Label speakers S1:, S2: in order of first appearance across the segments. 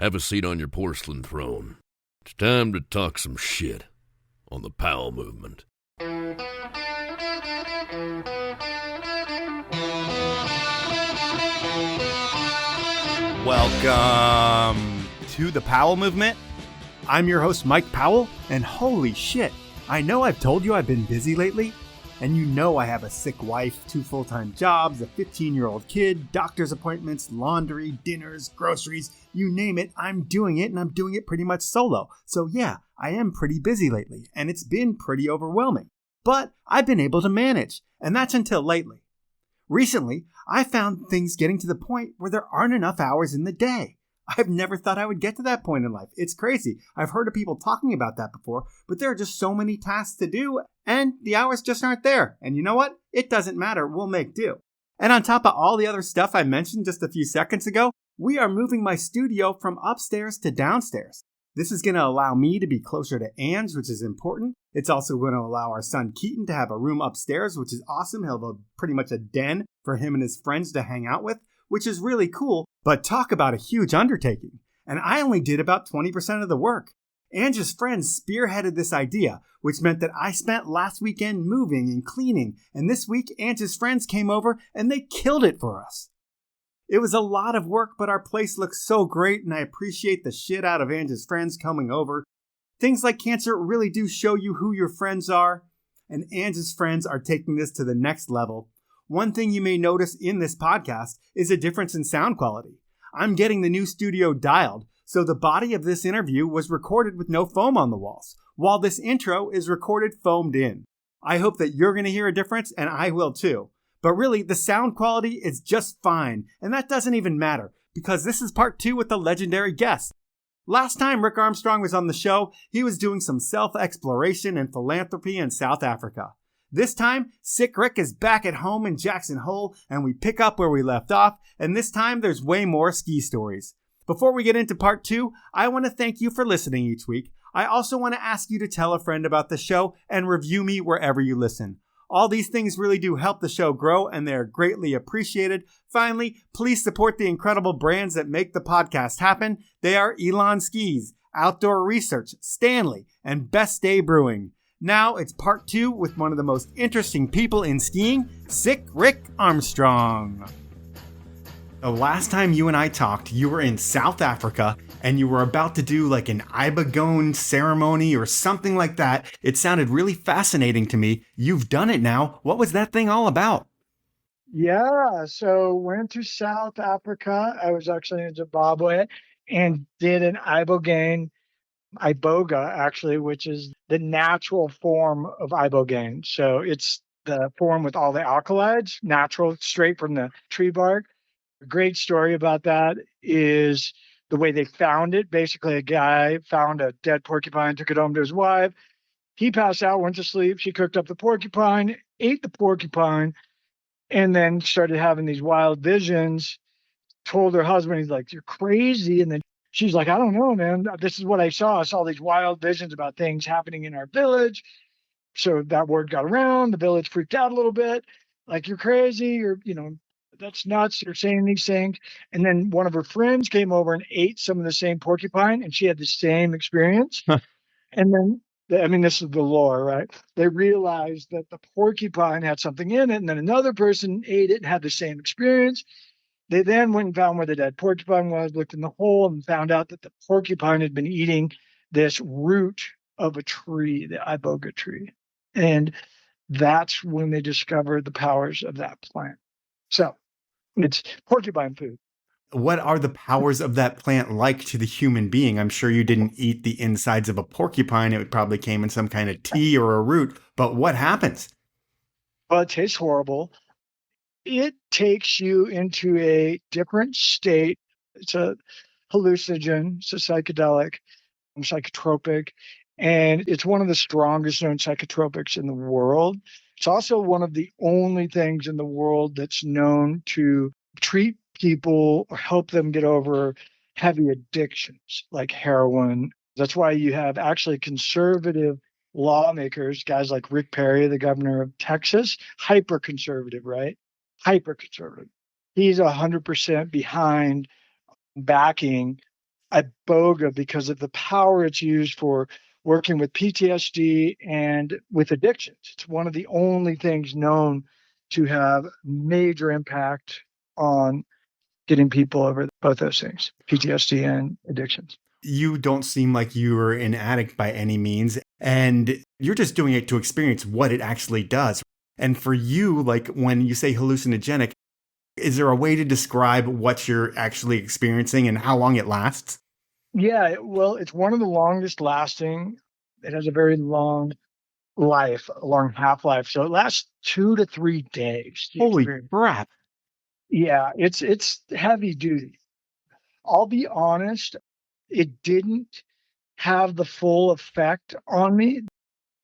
S1: Have a seat on your porcelain throne. It's time to talk some shit on the Powell Movement.
S2: Welcome to the Powell Movement. I'm your host, Mike Powell, and holy shit, I know I've told you I've been busy lately, and you know I have a sick wife, 2 full-time jobs, a 15-year-old kid, doctor's appointments, laundry, dinners, groceries, you name it, I'm doing it, and I'm doing it pretty much solo. So yeah, I am pretty busy lately, and it's been pretty overwhelming. But I've been able to manage, and that's until lately. Recently, I found things getting to the point where there aren't enough hours in the day. I've never thought I would get to that point in life. It's crazy. I've heard of people talking about that before, but there are just so many tasks to do, and the hours just aren't there. And you know what? It doesn't matter. We'll make do. And on top of all the other stuff I mentioned just a few seconds ago, we are moving my studio from upstairs to downstairs. This is going to allow me to be closer to Ange, which is important. It's also going to allow our son Keaton to have a room upstairs, which is awesome. He'll have pretty much a den for him and his friends to hang out with, which is really cool. But talk about a huge undertaking. And I only did about 20% of the work. Ange's friends spearheaded this idea, which meant that I spent last weekend moving and cleaning. And this week, Ange's friends came over and they killed it for us. It was a lot of work, but our place looks so great, and I appreciate the shit out of Ange's friends coming over. Things like cancer really do show you who your friends are, and Ange's friends are taking this to the next level. One thing you may notice in this podcast is a difference in sound quality. I'm getting the new studio dialed, so the body of this interview was recorded with no foam on the walls, while this intro is recorded foamed in. I hope that you're going to hear a difference, and I will too. But really, the sound quality is just fine, and that doesn't even matter, because this is part 2 with the legendary guest. Last time Rick Armstrong was on the show, he was doing some self-exploration and philanthropy in South Africa. This time, Sick Rick is back at home in Jackson Hole, and we pick up where we left off, and this time there's way more ski stories. Before we get into part 2, I want to thank you for listening each week. I also want to ask you to tell a friend about the show and review me wherever you listen. All these things really do help the show grow, and they're greatly appreciated. Finally, please support the incredible brands that make the podcast happen. They are Elan Skis, Outdoor Research, Stanley, and Best Day Brewing. Now it's part 2 with one of the most interesting people in skiing, Sick Rick Armstrong. The last time you and I talked, you were in South Africa, and you were about to do like an ibogaine ceremony or something like that. It sounded really fascinating to me. You've done it now. What was that thing all about?
S3: Yeah, so went to South Africa. I was actually in Zimbabwe and did an iboga actually, which is the natural form of ibogaine. So it's the form with all the alkaloids, natural, straight from the tree bark. A great story about that is the way they found it. Basically, a guy found a dead porcupine, took it home to his wife. He passed out, went to sleep. She cooked up the porcupine, ate the porcupine, and then started having these wild visions. Told her husband, he's like, "You're crazy." And then she's like, "I don't know, man. This is what I saw. I saw these wild visions about things happening in our village." So that word got around. The village freaked out a little bit. Like, "You're crazy. That's nuts. You're saying these things." And then one of her friends came over and ate some of the same porcupine, and she had the same experience. And then, this is the lore, right? They realized that the porcupine had something in it, and then another person ate it and had the same experience. They then went and found where the dead porcupine was, looked in the hole, and found out that the porcupine had been eating this root of a tree, the iboga tree. And that's when they discovered the powers of that plant. So it's porcupine food.
S2: What are the powers of that plant like to the human being? I'm sure you didn't eat the insides of a porcupine. It probably came in some kind of tea or a root. But what happens?
S3: Well, it tastes horrible. It takes you into a different state. It's a hallucinogen. It's a psychedelic, psychotropic, and it's one of the strongest known psychotropics in the world. It's also one of the only things in the world that's known to treat people or help them get over heavy addictions like heroin. That's why you have actually conservative lawmakers, guys like Rick Perry, the governor of Texas, hyper conservative, right? Hyper conservative. He's 100% behind backing iboga because of the power it's used for working with PTSD and with addictions. It's one of the only things known to have major impact on getting people over both those things, PTSD and addictions.
S2: You don't seem like you're an addict by any means, and you're just doing it to experience what it actually does. And for you, like when you say hallucinogenic, is there a way to describe what you're actually experiencing and how long it lasts?
S3: Yeah, well, it's one of the longest lasting. It has a very long life, a long half-life. So it lasts 2 to 3 days. The
S2: Holy
S3: experience.
S2: crap.
S3: Yeah, it's heavy duty. I'll be honest, it didn't have the full effect on me.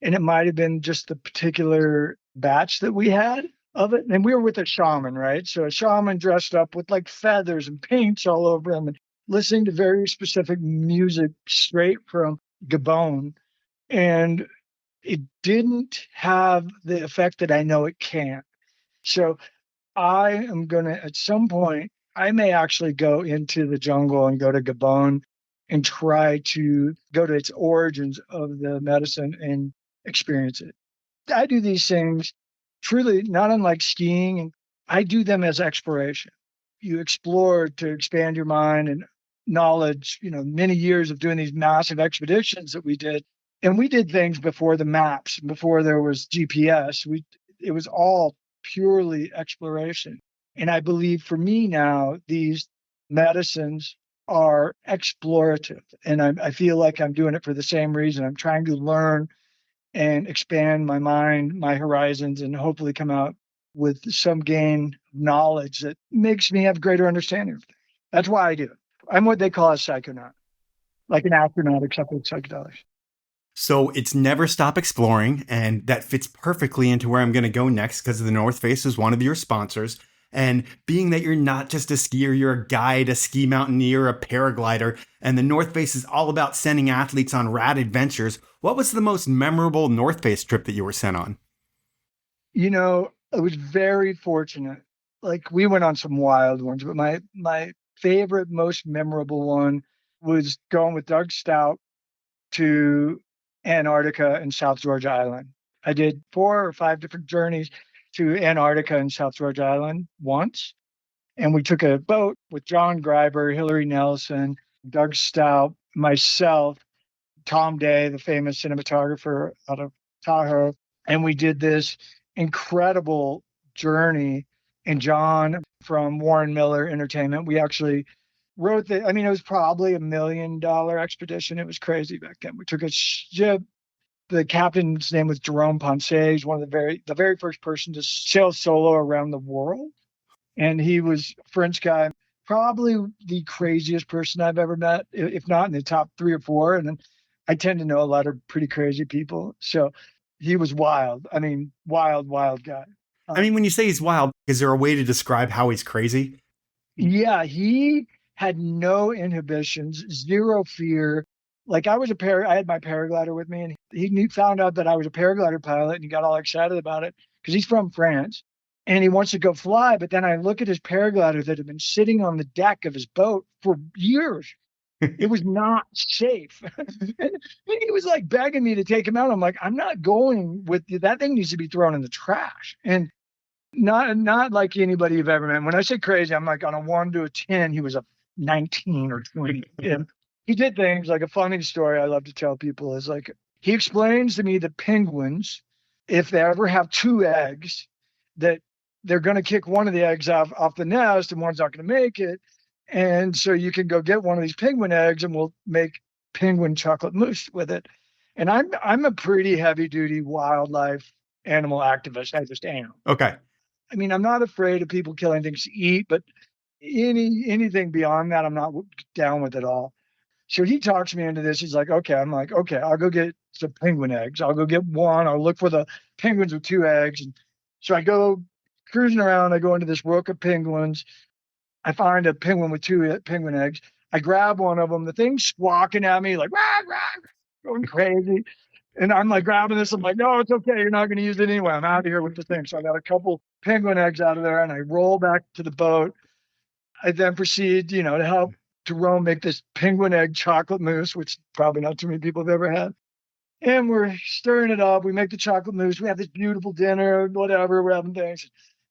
S3: And it might have been just the particular batch that we had of it. And we were with a shaman, right? So a shaman dressed up with like feathers and paints all over him and listening to very specific music straight from Gabon. And it didn't have the effect that I know it can. So I am going to, at some point, I may actually go into the jungle and go to Gabon and try to go to its origins of the medicine and experience it. I do these things truly not unlike skiing, and I do them as exploration. You explore to expand your mind and knowledge, many years of doing these massive expeditions that we did. And we did things before the maps, before there was GPS. It was all purely exploration. And I believe for me now, these medicines are explorative. And I feel like I'm doing it for the same reason. I'm trying to learn and expand my mind, my horizons, and hopefully come out with some gain of knowledge that makes me have greater understanding of things. That's why I do it. I'm what they call a psychonaut, like an astronaut, except with psychedelics.
S2: So it's never stop exploring, and that fits perfectly into where I'm going to go next because the North Face is one of your sponsors. And being that you're not just a skier, you're a guide, a ski mountaineer, a paraglider, and the North Face is all about sending athletes on rad adventures. What was the most memorable North Face trip that you were sent on?
S3: I was very fortunate. Like we went on some wild ones, but my favorite, most memorable one was going with Doug Stout to Antarctica and South Georgia Island. I did 4 or 5 different journeys to Antarctica and South Georgia Island once. And we took a boat with John Greiber, Hillary Nelson, Doug Stout, myself, Tom Day, the famous cinematographer out of Tahoe. And we did this incredible journey. And John from Warren Miller Entertainment, we actually wrote it was probably $1 million expedition. It was crazy back then. We took a ship. The captain's name was Jerome Ponce. He's one of the very first person to sail solo around the world. And he was a French guy, probably the craziest person I've ever met, if not in the top 3 or 4. And then I tend to know a lot of pretty crazy people. So he was wild. Wild, wild guy.
S2: When you say he's wild, is there a way to describe how he's crazy?
S3: Yeah, he had no inhibitions, zero fear. Like I had my paraglider with me, and he found out that I was a paraglider pilot, and he got all excited about it because he's from France. And he wants to go fly. But then I look at his paraglider that had been sitting on the deck of his boat for years. It was not safe. And he was like begging me to take him out. I'm like, I'm not going with you. That thing needs to be thrown in the trash. And not like anybody you've ever met. When I say crazy, I'm like on a 1 to a 10, he was a 19 or 20. And he did things like a funny story I love to tell people is like, he explains to me that penguins, if they ever have 2 eggs, that they're going to kick one of the eggs off the nest and one's not going to make it. And so you can go get one of these penguin eggs and we'll make penguin chocolate mousse with it. And I'm a pretty heavy duty wildlife animal activist. I just am.
S2: Okay.
S3: I'm not afraid of people killing things to eat, but anything beyond that, I'm not down with at all. So he talks me into this. He's like, okay. I'm like, okay, I'll go get some penguin eggs. I'll go get one. I'll look for the penguins with 2 eggs. And so I go cruising around. I go into this rook of penguins. I find a penguin with 2 penguin eggs. I grab one of them. The thing's squawking at me like, rah, rah, going crazy. And I'm like grabbing this. I'm like, no, it's okay. You're not going to use it anyway. I'm out of here with the thing. So I got a couple penguin eggs out of there and I roll back to the boat. I then proceed, to help Jerome make this penguin egg chocolate mousse, which probably not too many people have ever had. And we're stirring it up. We make the chocolate mousse. We have this beautiful dinner, whatever. We're having things.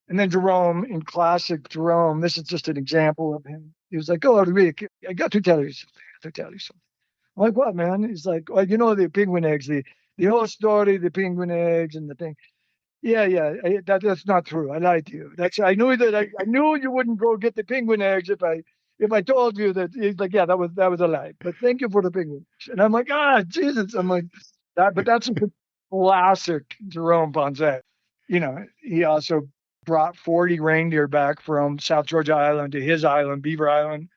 S3: And then Jerome, in classic Jerome, this is just an example of him. He was like, "Oh, Rick, I got to tell you something. I have to tell you something." I'm like, "What, man?" He's like, "Well, you know the penguin eggs, the whole story, the penguin eggs and the thing." Yeah. That's not true. I lied to you. I knew that I knew you wouldn't go get the penguin eggs if I told you that. He's like, "Yeah, that was a lie. But thank you for the penguin." And I'm like, Jesus. I'm like, but that's a classic Jerome Ponce. He also brought 40 reindeer back from South Georgia Island to his island, Beaver Island,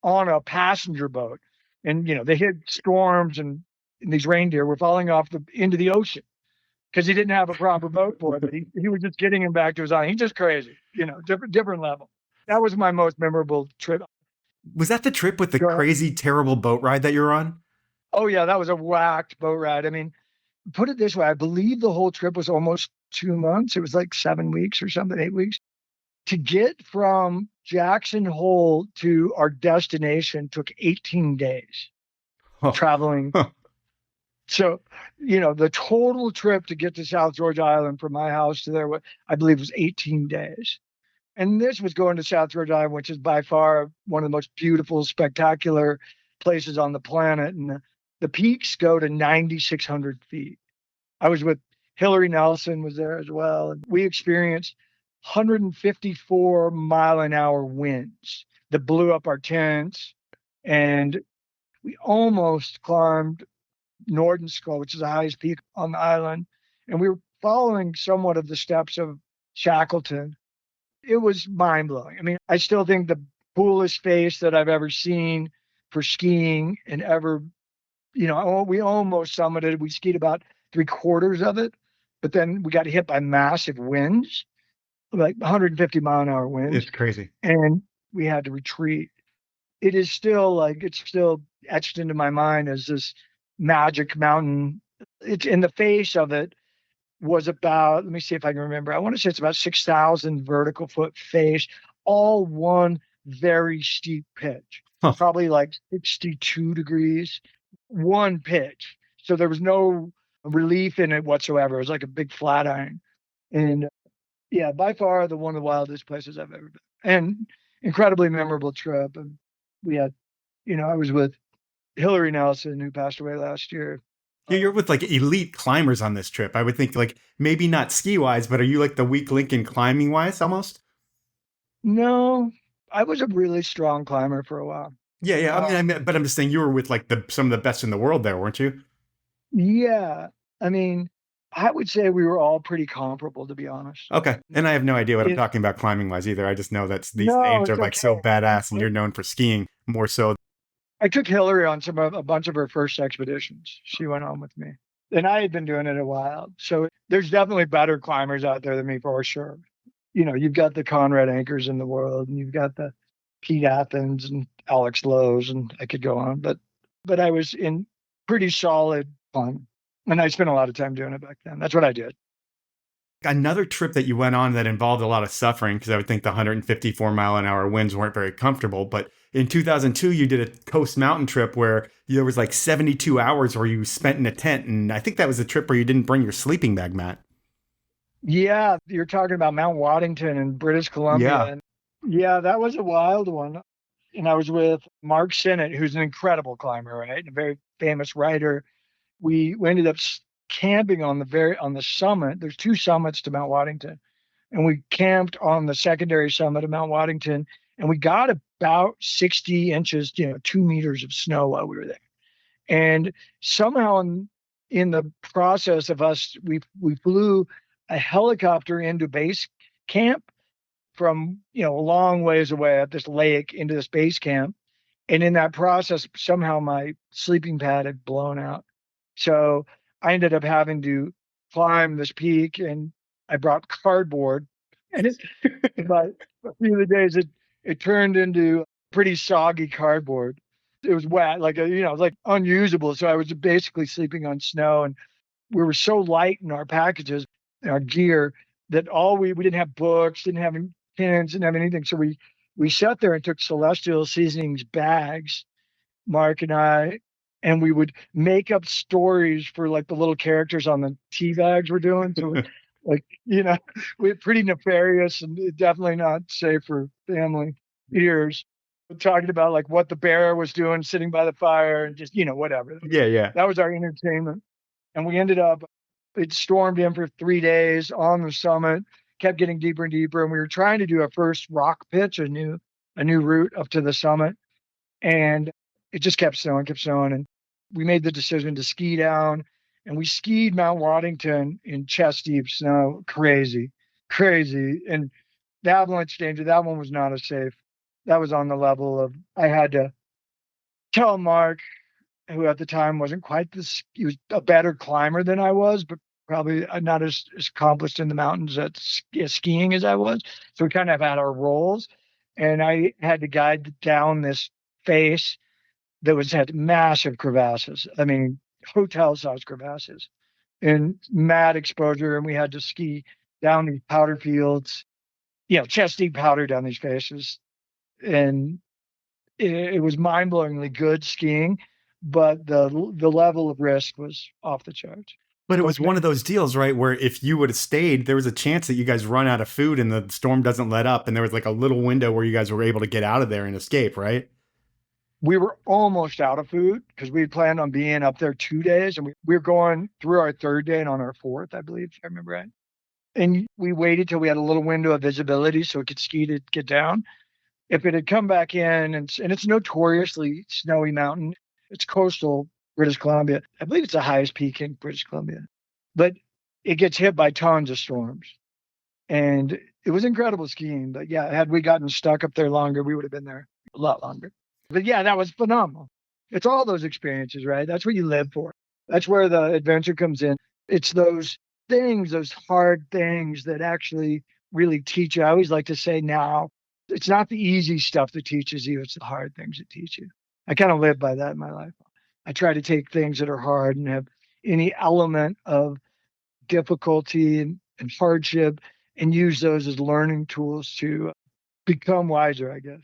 S3: on a passenger boat. And, they hit storms and these reindeer were falling off into the ocean because he didn't have a proper boat for it. But he was just getting him back to his island. He's just crazy, different level. That was my most memorable trip.
S2: Was that the trip with the crazy, terrible boat ride that you're on?
S3: Oh, yeah, that was a whacked boat ride. I mean, put it this way, I believe the whole trip was almost 2 months. It was like 7 weeks or something, 8 weeks. To get from Jackson Hole to our destination took 18 days traveling. So, the total trip to get to South Georgia Island from my house to there, I believe, was 18 days. And this was going to South Georgia Island, which is by far one of the most beautiful, spectacular places on the planet. And the peaks go to 9,600 feet. I was with Hillary Nelson was there as well. And we experienced 154 mile an hour winds that blew up our tents. And we almost climbed Nordenskjöld, which is the highest peak on the island. And we were following somewhat of the steps of Shackleton. It was mind blowing. I mean, I still think the coolest face that I've ever seen for skiing and ever, we almost summited. We skied about 3/4 of it, but then we got hit by massive winds, like 150 mile an hour winds.
S2: It's crazy.
S3: And we had to retreat. It is still it's still etched into my mind as this magic mountain. It's in the face of it was about, let me see if I can remember. I want to say it's about 6,000 vertical foot face, all one very steep pitch, probably like 62 degrees, one pitch. So there was no relief in it whatsoever. It was like a big flat iron. And yeah, by far one of the wildest places I've ever been. And incredibly memorable trip. And we had, I was with Hillary Nelson, who passed away last year.
S2: Yeah, you're with like elite climbers on this trip. I would think like maybe not ski wise, but are you like the weak link in climbing wise almost?
S3: No, I was a really strong climber for a while.
S2: Yeah. But I'm just saying you were with like some of the best in the world there, weren't you?
S3: Yeah. I mean, I would say we were all pretty comparable, to be honest.
S2: Okay. And I have no idea what I'm talking about climbing wise either. I just know that these names are like so badass and you're known for skiing more so.
S3: I took Hillary on a bunch of her first expeditions. She went on with me. And I had been doing it a while. So there's definitely better climbers out there than me for sure. You've got the Conrad Anchors in the world, and you've got the Pete Athens and Alex Lowe's, and I could go on. But I was in pretty solid climbing. And I spent a lot of time doing it back then. That's what I did.
S2: Another trip that you went on that involved a lot of suffering, because I would think the 154 mile an hour winds weren't very comfortable. But in 2002, you did a coast mountain trip where there was like 72 hours where you spent in a tent. And I think that was a trip where you didn't bring your sleeping bag, Matt.
S3: Yeah, you're talking about Mount Waddington in British Columbia.
S2: Yeah.
S3: And yeah, that was a wild one. And I was with Mark Sinnott, who's an incredible climber, right? A very famous writer. We ended up camping on the summit. There's 2 summits to Mount Waddington. And we camped on the secondary summit of Mount Waddington. And we got about 60 inches, 2 meters of snow while we were there. And somehow in the process of us, we flew a helicopter into base camp from, a long ways away at this lake into this base camp. And in that process, somehow my sleeping pad had blown out. So I ended up having to climb this peak, and I brought cardboard. And about a few of the days, it turned into pretty soggy cardboard. It was wet, it was like unusable. So I was basically sleeping on snow, and we were so light in our packages, our gear, that we didn't have books, didn't have any pins, didn't have anything. So we we sat there and took Celestial Seasonings bags, Mark and I, and we would make up stories for like the little characters on the tea bags we're doing. So like, we're pretty nefarious and definitely not safe for family ears. We're talking about like what the bear was doing sitting by the fire and just, whatever.
S2: Yeah, yeah.
S3: That was our entertainment. And we ended up, it stormed in for 3 days on the summit, kept getting deeper and deeper. And we were trying to do a first rock pitch, a new route up to the summit. And it just kept snowing. And we made the decision to ski down, and we skied Mount Waddington in chest deep snow. Crazy. And the avalanche danger, that one was not as safe. That was on the level of, I had to tell Mark, who at the time wasn't quite this, he was a better climber than I was, but probably not as accomplished in the mountains at skiing as I was. So we kind of had our roles, and I had to guide down this face that had massive crevasses. I mean, hotel-sized crevasses and mad exposure. And we had to ski down these powder fields, chest deep powder down these faces. And it was mind-blowingly good skiing, but the level of risk was off the charts.
S2: But it was one of those deals, right, where if you would have stayed, there was a chance that you guys run out of food and the storm doesn't let up. And there was like a little window where you guys were able to get out of there and escape, right?
S3: We were almost out of food because we had planned on being up there 2 days, and we were going through our 3rd day and on our 4th, I believe, if I remember right. And we waited till we had a little window of visibility so we could ski to get down. If it had come back in, and it's notoriously snowy mountain, it's coastal British Columbia. I believe it's the highest peak in British Columbia, but it gets hit by tons of storms. And it was incredible skiing. But yeah, had we gotten stuck up there longer, we would have been there a lot longer. But yeah, that was phenomenal. It's all those experiences, right? That's what you live for. That's where the adventure comes in. It's those things, those hard things that actually really teach you. I always like to say now, it's not the easy stuff that teaches you, it's the hard things that teach you. I kind of live by that in my life. I try to take things that are hard and have any element of difficulty and hardship and use those as learning tools to become wiser, I guess.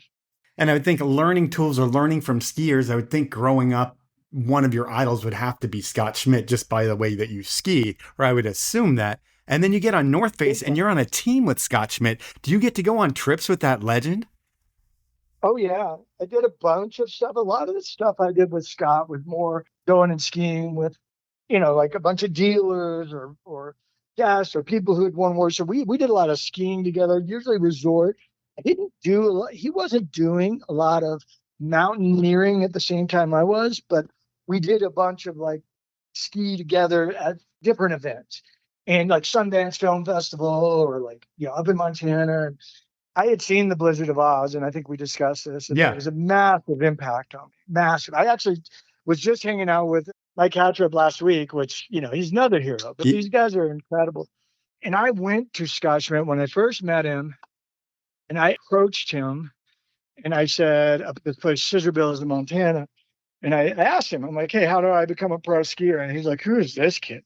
S2: And I would think learning tools or learning from skiers, I would think growing up, one of your idols would have to be Scot Schmidt just by the way that you ski, or I would assume that. And then you get on North Face and you're on a team with Scot Schmidt. Do you get to go on trips with that legend?
S3: Oh, yeah. I did a bunch of stuff. A lot of the stuff I did with Scott was more going and skiing with, like a bunch of dealers or guests or people who had won wars. So we did a lot of skiing together, usually resort. He wasn't doing a lot of mountaineering at the same time I was, but we did a bunch of like ski together at different events. And like Sundance Film Festival or like, up in Montana. And I had seen the Blizzard of Oz, and I think we discussed this. And
S2: yeah.
S3: It was a massive impact on me. Massive. I actually was just hanging out with Mike Hatrip last week, which, he's another hero. But these guys are incredible. And I went to Scot Schmidt when I first met him, and I approached him, and I said, up at this place, Scissorbills in Montana. And I asked him, I'm like, hey, how do I become a pro skier? And he's like, who is this kid?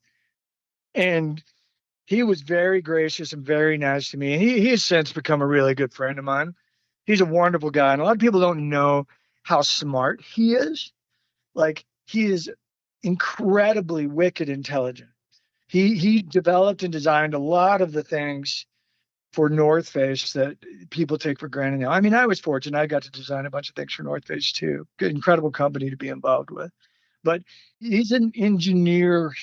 S3: And he was very gracious and very nice to me. And he has since become a really good friend of mine. He's a wonderful guy. And a lot of people don't know how smart he is. Like, he is incredibly wicked intelligent. He developed and designed a lot of the things for North Face that people take for granted now. I mean, I was fortunate. I got to design a bunch of things for North Face too. Good, incredible company to be involved with. But he's an engineer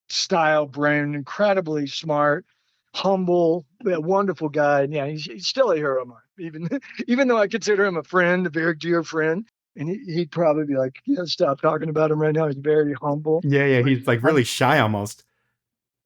S3: style brain, incredibly smart, humble, a wonderful guy. And yeah, he's still a hero of mine, even though I consider him a friend, a very dear friend. And he'd probably be like, stop talking about him right now. He's very humble.
S2: Yeah. He's like really shy almost.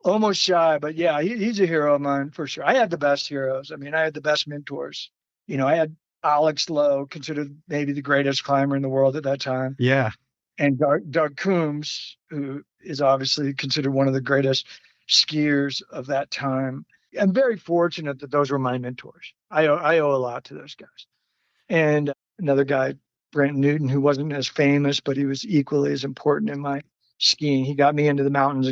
S3: Almost shy, but yeah, he's a hero of mine for sure. I had the best heroes. I mean, I had the best mentors. I had Alex Lowe, considered maybe the greatest climber in the world at that time.
S2: Yeah.
S3: And Doug Coombs, who is obviously considered one of the greatest skiers of that time. I'm very fortunate that those were my mentors. I owe a lot to those guys. And another guy, Brent Newton, who wasn't as famous, but he was equally as important in my skiing. He got me into the mountains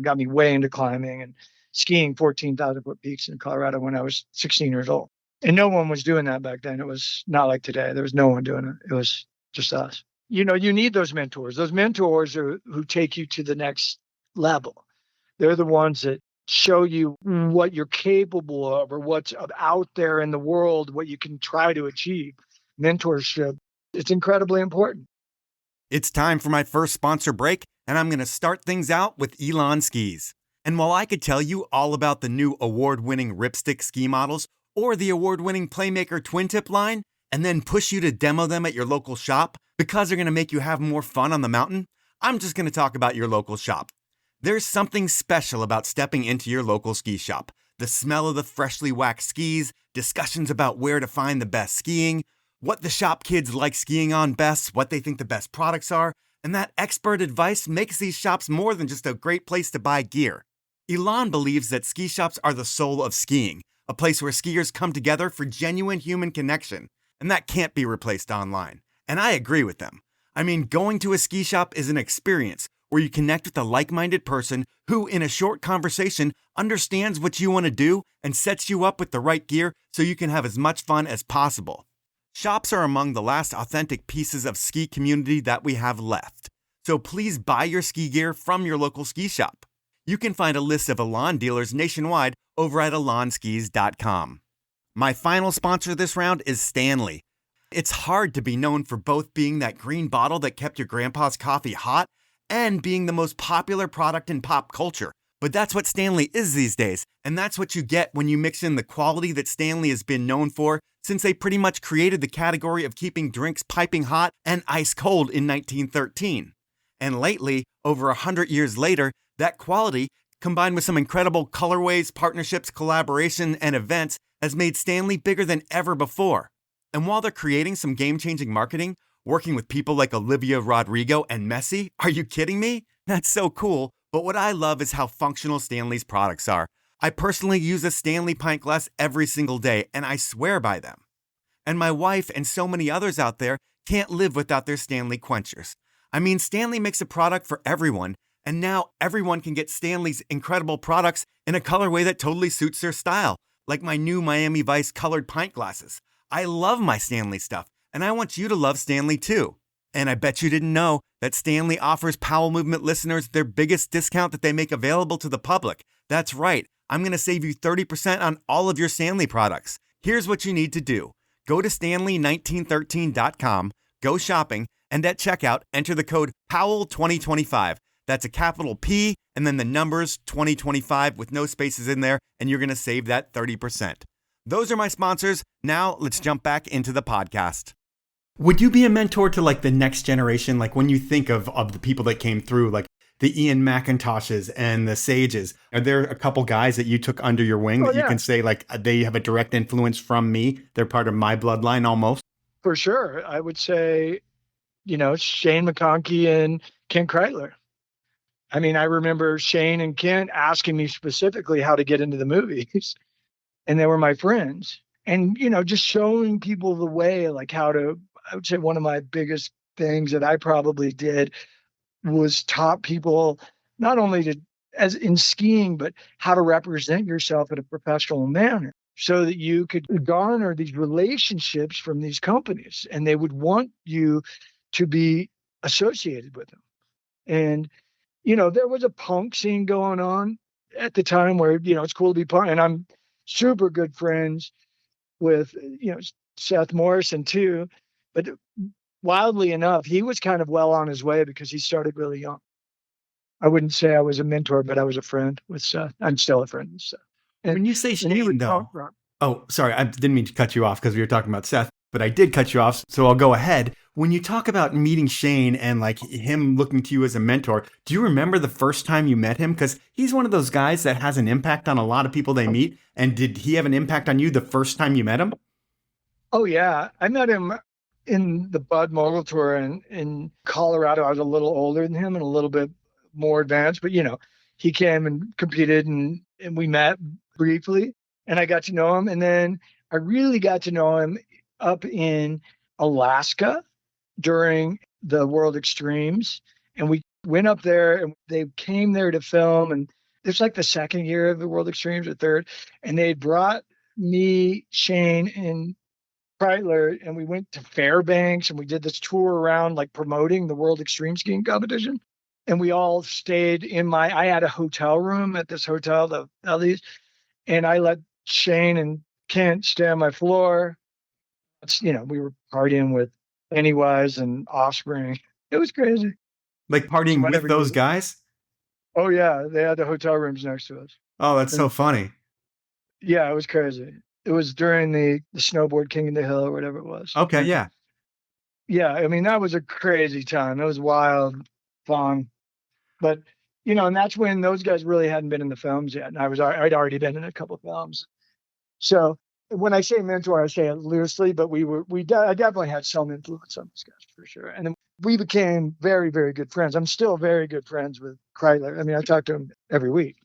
S3: got me way into climbing and skiing 14,000 foot peaks in Colorado when I was 16 years old. And no one was doing that back then. It was not like today. There was no one doing it. It was just us. You know, you need those mentors. Those mentors are who take you to the next level. They're the ones that show you what you're capable of or what's out there in the world, what you can try to achieve. Mentorship, it's incredibly important.
S4: It's time for my first sponsor break, and I'm going to start things out with Elan Skis. And while I could tell you all about the new award-winning Ripstick ski models or the award-winning Playmaker Twin Tip line, and then push you to demo them at your local shop because they're going to make you have more fun on the mountain, I'm just going to talk about your local shop. There's something special about stepping into your local ski shop. The smell of the freshly waxed skis, discussions about where to find the best skiing, what the shop kids like skiing on best, what they think the best products are, and that expert advice makes these shops more than just a great place to buy gear. Elan believes that ski shops are the soul of skiing, a place where skiers come together for genuine human connection, and that can't be replaced online. And I agree with them. I mean, going to a ski shop is an experience where you connect with a like-minded person who, in a short conversation, understands what you want to do and sets you up with the right gear so you can have as much fun as possible. Shops are among the last authentic pieces of ski community that we have left. So please buy your ski gear from your local ski shop. You can find a list of Elan dealers nationwide over at elanskis.com. My final sponsor this round is Stanley. It's hard to be known for both being that green bottle that kept your grandpa's coffee hot and being the most popular product in pop culture. But that's what Stanley is these days, and that's what you get when you mix in the quality that Stanley has been known for since they pretty much created the category of keeping drinks piping hot and ice cold in 1913. And lately, over 100 years later, that quality, combined with some incredible colorways, partnerships, collaboration, and events, has made Stanley bigger than ever before. And while they're creating some game-changing marketing, working with people like Olivia Rodrigo and Messi, are you kidding me? That's so cool. But what I love is how functional Stanley's products are. I personally use a Stanley pint glass every single day, and I swear by them. And my wife and so many others out there can't live without their Stanley quenchers. I mean, Stanley makes a product for everyone, and now everyone can get Stanley's incredible products in a colorway that totally suits their style, like my new Miami Vice colored pint glasses. I love my Stanley stuff, and I want you to love Stanley too. And I bet you didn't know that Stanley offers Powell Movement listeners their biggest discount that they make available to the public. That's right. I'm going to save you 30% on all of your Stanley products. Here's what you need to do. Go to stanley1913.com, go shopping, and at checkout, enter the code POWELL2025. That's a capital P and then the numbers 2025 with no spaces in there, and you're going to save that 30%. Those are my sponsors. Now let's jump back into the podcast. Would you be a mentor to like the next generation? Like when you think of the people that came through, like the Ian McIntoshes and the Sages, are there a couple guys that you took under your wing that you can say like they have a direct influence from me? They're part of my bloodline almost?
S3: For sure. I would say, Shane McConkey and Ken Kreitler. I mean, I remember Shane and Ken asking me specifically how to get into the movies, and they were my friends. And, just showing people the way, like I would say one of my biggest things that I probably did was taught people not only as in skiing, but how to represent yourself in a professional manner so that you could garner these relationships from these companies and they would want you to be associated with them. And, there was a punk scene going on at the time where, it's cool to be punk. And I'm super good friends with, Seth Morrison too. But wildly enough, he was kind of well on his way because he started really young. I wouldn't say I was a mentor, but I was a friend with Seth. I'm still a friend with Seth. And
S4: when you say Shane, though, oh, sorry, I didn't mean to cut you off because we were talking about Seth, but I did cut you off, so I'll go ahead. When you talk about meeting Shane and like him looking to you as a mentor, do you remember the first time you met him? Because he's one of those guys that has an impact on a lot of people they meet. And did he have an impact on you the first time you met him?
S3: Oh, yeah. I met him in the Bud Mogul Tour in Colorado. I was a little older than him and a little bit more advanced, but he came and competed and we met briefly and I got to know him. And then I really got to know him up in Alaska during the World Extremes. And we went up there and they came there to film. And it's like the second year of the World Extremes or third. And they brought me, Shane, and Kreitler, and we went to Fairbanks and we did this tour around like promoting the World Extreme Skiing Competition. And we all stayed I had a hotel room at this hotel, the Ellie's, and I let Shane and Kent stay on my floor. We were partying with Pennywise and Offspring. It was crazy.
S4: Like partying with those guys?
S3: Oh, yeah. They had the hotel rooms next to us.
S4: Oh, that's so funny.
S3: Yeah, it was crazy. It was during the Snowboard King of the Hill or whatever it was.
S4: Okay, yeah.
S3: Yeah, I mean, that was a crazy time. It was wild, fun. But, and that's when those guys really hadn't been in the films yet. And I'd already been in a couple of films. So when I say mentor, I say it loosely, but I definitely had some influence on these guys for sure. And then we became very, very good friends. I'm still very good friends with Kreitler. I mean, I talk to him every week.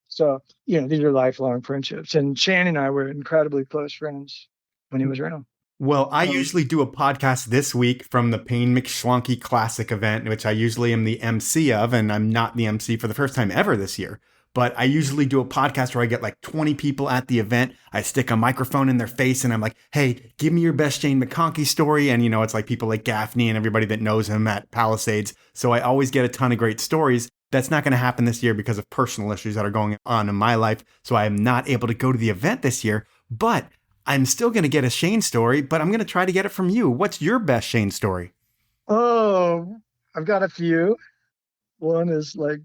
S3: So, these are lifelong friendships. And Shane and I were incredibly close friends when he was around.
S4: Well, I usually do a podcast this week from the Payne McChlonky Classic event, which I usually am the MC of, and I'm not the MC for the first time ever this year. But I usually do a podcast where I get like 20 people at the event. I stick a microphone in their face and I'm like, hey, give me your best Shane McConkey story. And, it's like people like Gaffney and everybody that knows him at Palisades. So I always get a ton of great stories. That's not going to happen this year because of personal issues that are going on in my life. So I am not able to go to the event this year, but I'm still going to get a Shane story, but I'm going to try to get it from you. What's your best Shane story?
S3: Oh, I've got a few. One is like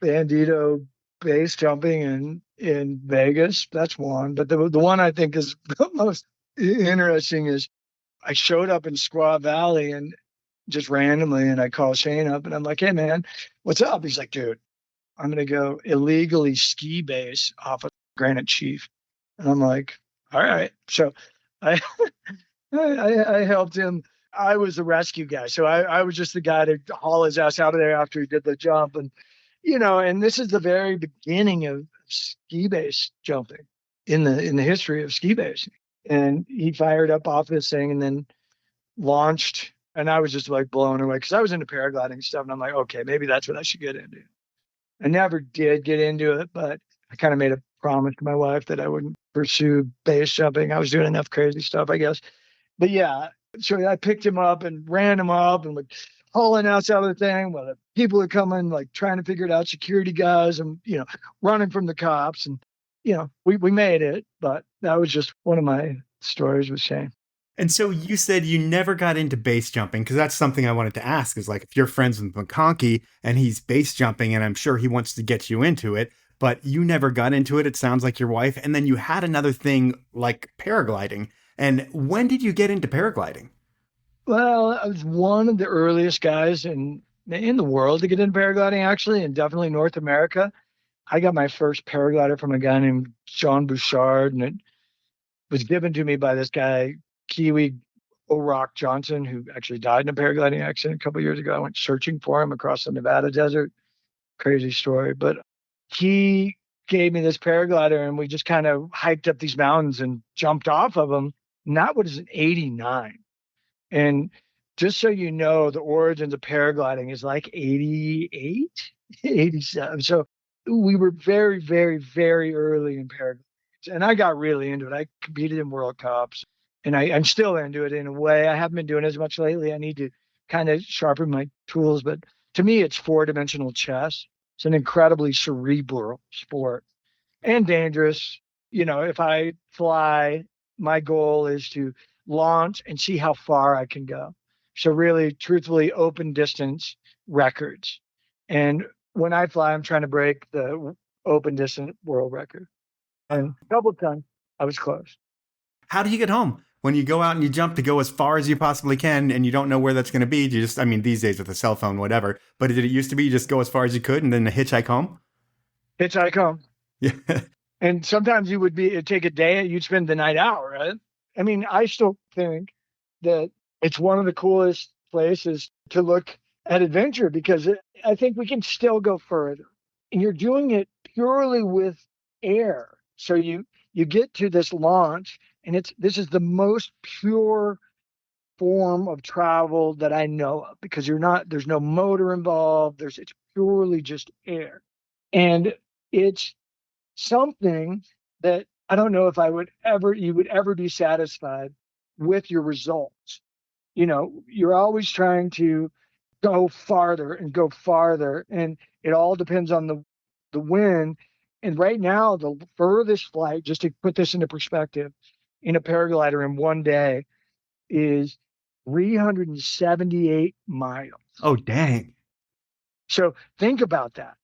S3: Bandito base jumping in Vegas. That's one. But the one I think is the most interesting is I showed up in Squaw Valley and just randomly, and I call Shane up and I'm like, hey man, what's up? He's like, dude, I'm going to go illegally ski base off of Granite Chief. And I'm like, all right. So I helped him. I was the rescue guy. So I was just the guy to haul his ass out of there after he did the jump. And, and this is the very beginning of ski base jumping in the history of ski base. And he fired up off this thing and then launched. And I was just like blown away because I was into paragliding stuff. And I'm like, okay, maybe that's what I should get into. I never did get into it, but I kind of made a promise to my wife that I wouldn't pursue base jumping. I was doing enough crazy stuff, I guess. But yeah, so I picked him up and ran him up and like hauling out the other thing while the people are coming, like trying to figure it out, security guys and, running from the cops. And, we made it, but that was just one of my stories with Shane.
S4: And so you said you never got into base jumping, because that's something I wanted to ask is like, if you're friends with McConkey and he's base jumping and I'm sure he wants to get you into it, but you never got into it. It sounds like your wife. And then you had another thing like paragliding. And when did you get into paragliding?
S3: Well, I was one of the earliest guys in the world to get into paragliding, actually, and definitely North America. I got my first paraglider from a guy named Jean Bouchard, and it was given to me by this guy, Kiwi O'Rock Johnson, who actually died in a paragliding accident a couple of years ago. I went searching for him across the Nevada desert. Crazy story. But he gave me this paraglider and we just kind of hiked up these mountains and jumped off of them. And that was in 89. And just so you know, the origins of paragliding is like 88, 87. So we were very, very, very early in paragliding. And I got really into it. I competed in World Cups and I'm still into it in a way. I haven't been doing as much lately. I need to kind of sharpen my tools. But to me, it's 4-dimensional chess. It's an incredibly cerebral sport and dangerous. If I fly, my goal is to launch and see how far I can go. So really, truthfully, open distance records. And when I fly, I'm trying to break the open distance world record. And a couple of times I was close.
S4: How do you get home? When you go out and you jump to go as far as you possibly can and you don't know where that's going to be, you just, these days with a cell phone, whatever. But did it used to be you just go as far as you could and then hitchhike home?
S3: Hitchhike home.
S4: Yeah.
S3: And sometimes it'd take a day, you'd spend the night out, right? I still think that it's one of the coolest places to look at adventure because I think we can still go further. And you're doing it purely with air. So you get to this launch and this is the most pure form of travel that I know of because there's no motor involved. It's purely just air. And it's something that I don't know if you would ever be satisfied with your results. You're always trying to go farther and go farther. And it all depends on the wind. And right now, the furthest flight, just to put this into perspective, in a paraglider in one day is 378 miles.
S4: Oh, dang.
S3: So think about that.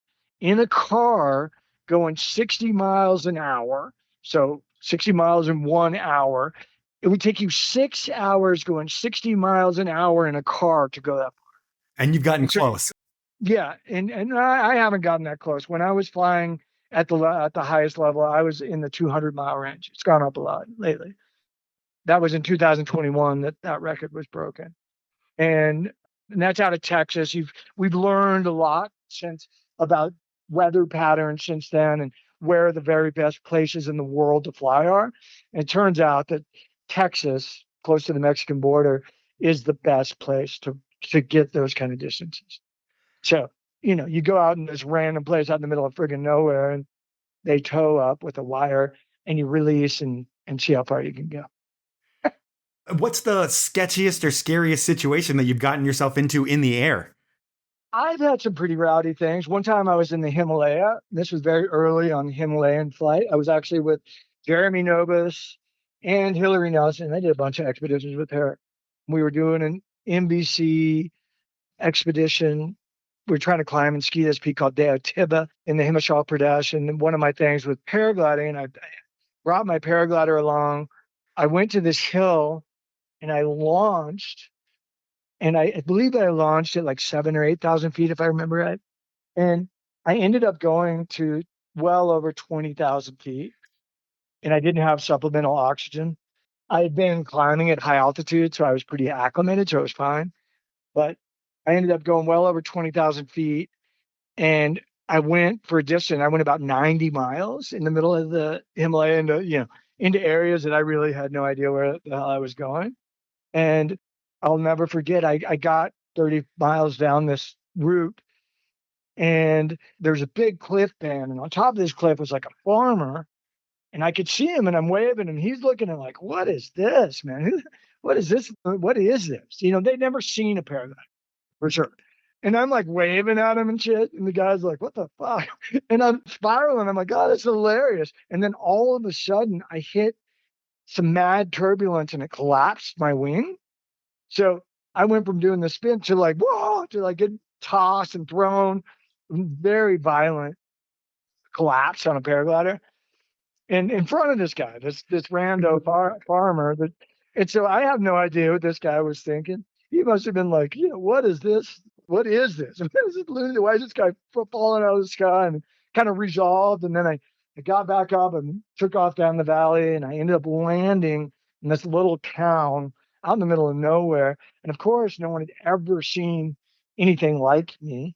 S3: In a car going 60 miles an hour, so 60 miles in 1 hour, it would take you 6 hours going 60 miles an hour in a car to go that far.
S4: And you've gotten close.
S3: Yeah, and I haven't gotten that close. When I was flying at the highest level, I was in the 200-mile range. It's gone up a lot lately. That was in 2021 that record was broken. And that's out of Texas. We've learned a lot about weather patterns since then and where the very best places in the world to fly are. And it turns out that Texas, close to the Mexican border, is the best place to get those kind of distances. So, you go out in this random place out in the middle of friggin' nowhere and they tow up with a wire and you release and see how far you can go.
S4: What's the sketchiest or scariest situation that you've gotten yourself into in the air?
S3: I've had some pretty rowdy things. One time I was in the Himalaya. This was very early on the Himalayan flight. I was actually with Jeremy Nobis and Hillary Nelson. I did a bunch of expeditions with her. We were doing an NBC expedition. We were trying to climb and ski this peak called Deotiba in the Himachal Pradesh. And one of my things with paragliding, I brought my paraglider along. I went to this hill and I launched. And I believe I launched at like 7,000 or 8,000 feet, if I remember right. And I ended up going to well over 20,000 feet. And I didn't have supplemental oxygen. I had been climbing at high altitude, so I was pretty acclimated, so it was fine. But I ended up going well over 20,000 feet. And I went for a distance. I went about 90 miles in the middle of the Himalaya into areas that I really had no idea where the hell I was going. And I'll never forget, I got 30 miles down this route and there's a big cliff band. And on top of this cliff was like a farmer and I could see him and I'm waving and he's looking at like, what is this, man? What is this? What is this? They'd never seen a paraglide for sure. And I'm like waving at him and shit. And the guy's like, what the fuck? And I'm spiraling. I'm like, oh, that's hilarious. And then all of a sudden I hit some mad turbulence and it collapsed my wing. So I went from doing the spin to like, whoa, to like get tossed and thrown, very violent collapse on a paraglider. And in front of this guy, this rando farmer. And so I have no idea what this guy was thinking. He must have been like, what is this? What is this? Why is this guy falling out of the sky? And kind of resolved. And then I got back up and took off down the valley and I ended up landing in this little town out in the middle of nowhere. And of course, no one had ever seen anything like me.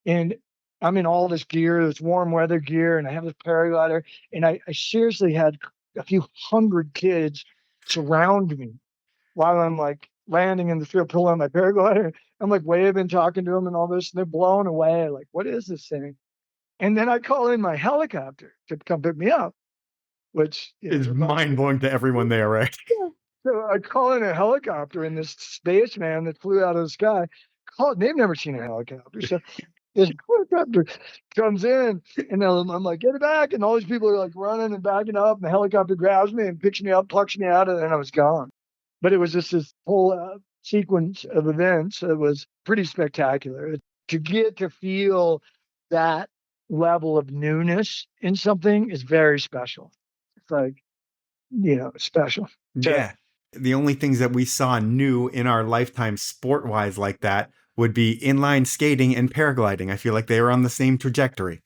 S3: And I'm in all this gear, this warm weather gear, and I have this paraglider. And I seriously had a few hundred kids surround me while I'm like landing in the field, pulling on my paraglider. I'm like waving, talking to them and all this. And they're blown away. Like, what is this thing? And then I call in my helicopter to come pick me up, which
S4: is mind-blowing to everyone there, right?
S3: Yeah. So I call in a helicopter, and this spaceman that flew out of the sky, they've never seen a helicopter. So this helicopter comes in, and I'm like, get it back. And all these people are like running and backing up, and the helicopter grabs me and picks me up, plucks me out, and then I was gone. But it was just this whole sequence of events. It was pretty spectacular. To get to feel that level of newness in something is very special. It's like, special.
S4: Yeah. The only things that we saw new in our lifetime sport-wise like that would be inline skating and paragliding. I feel like they were on the same trajectory.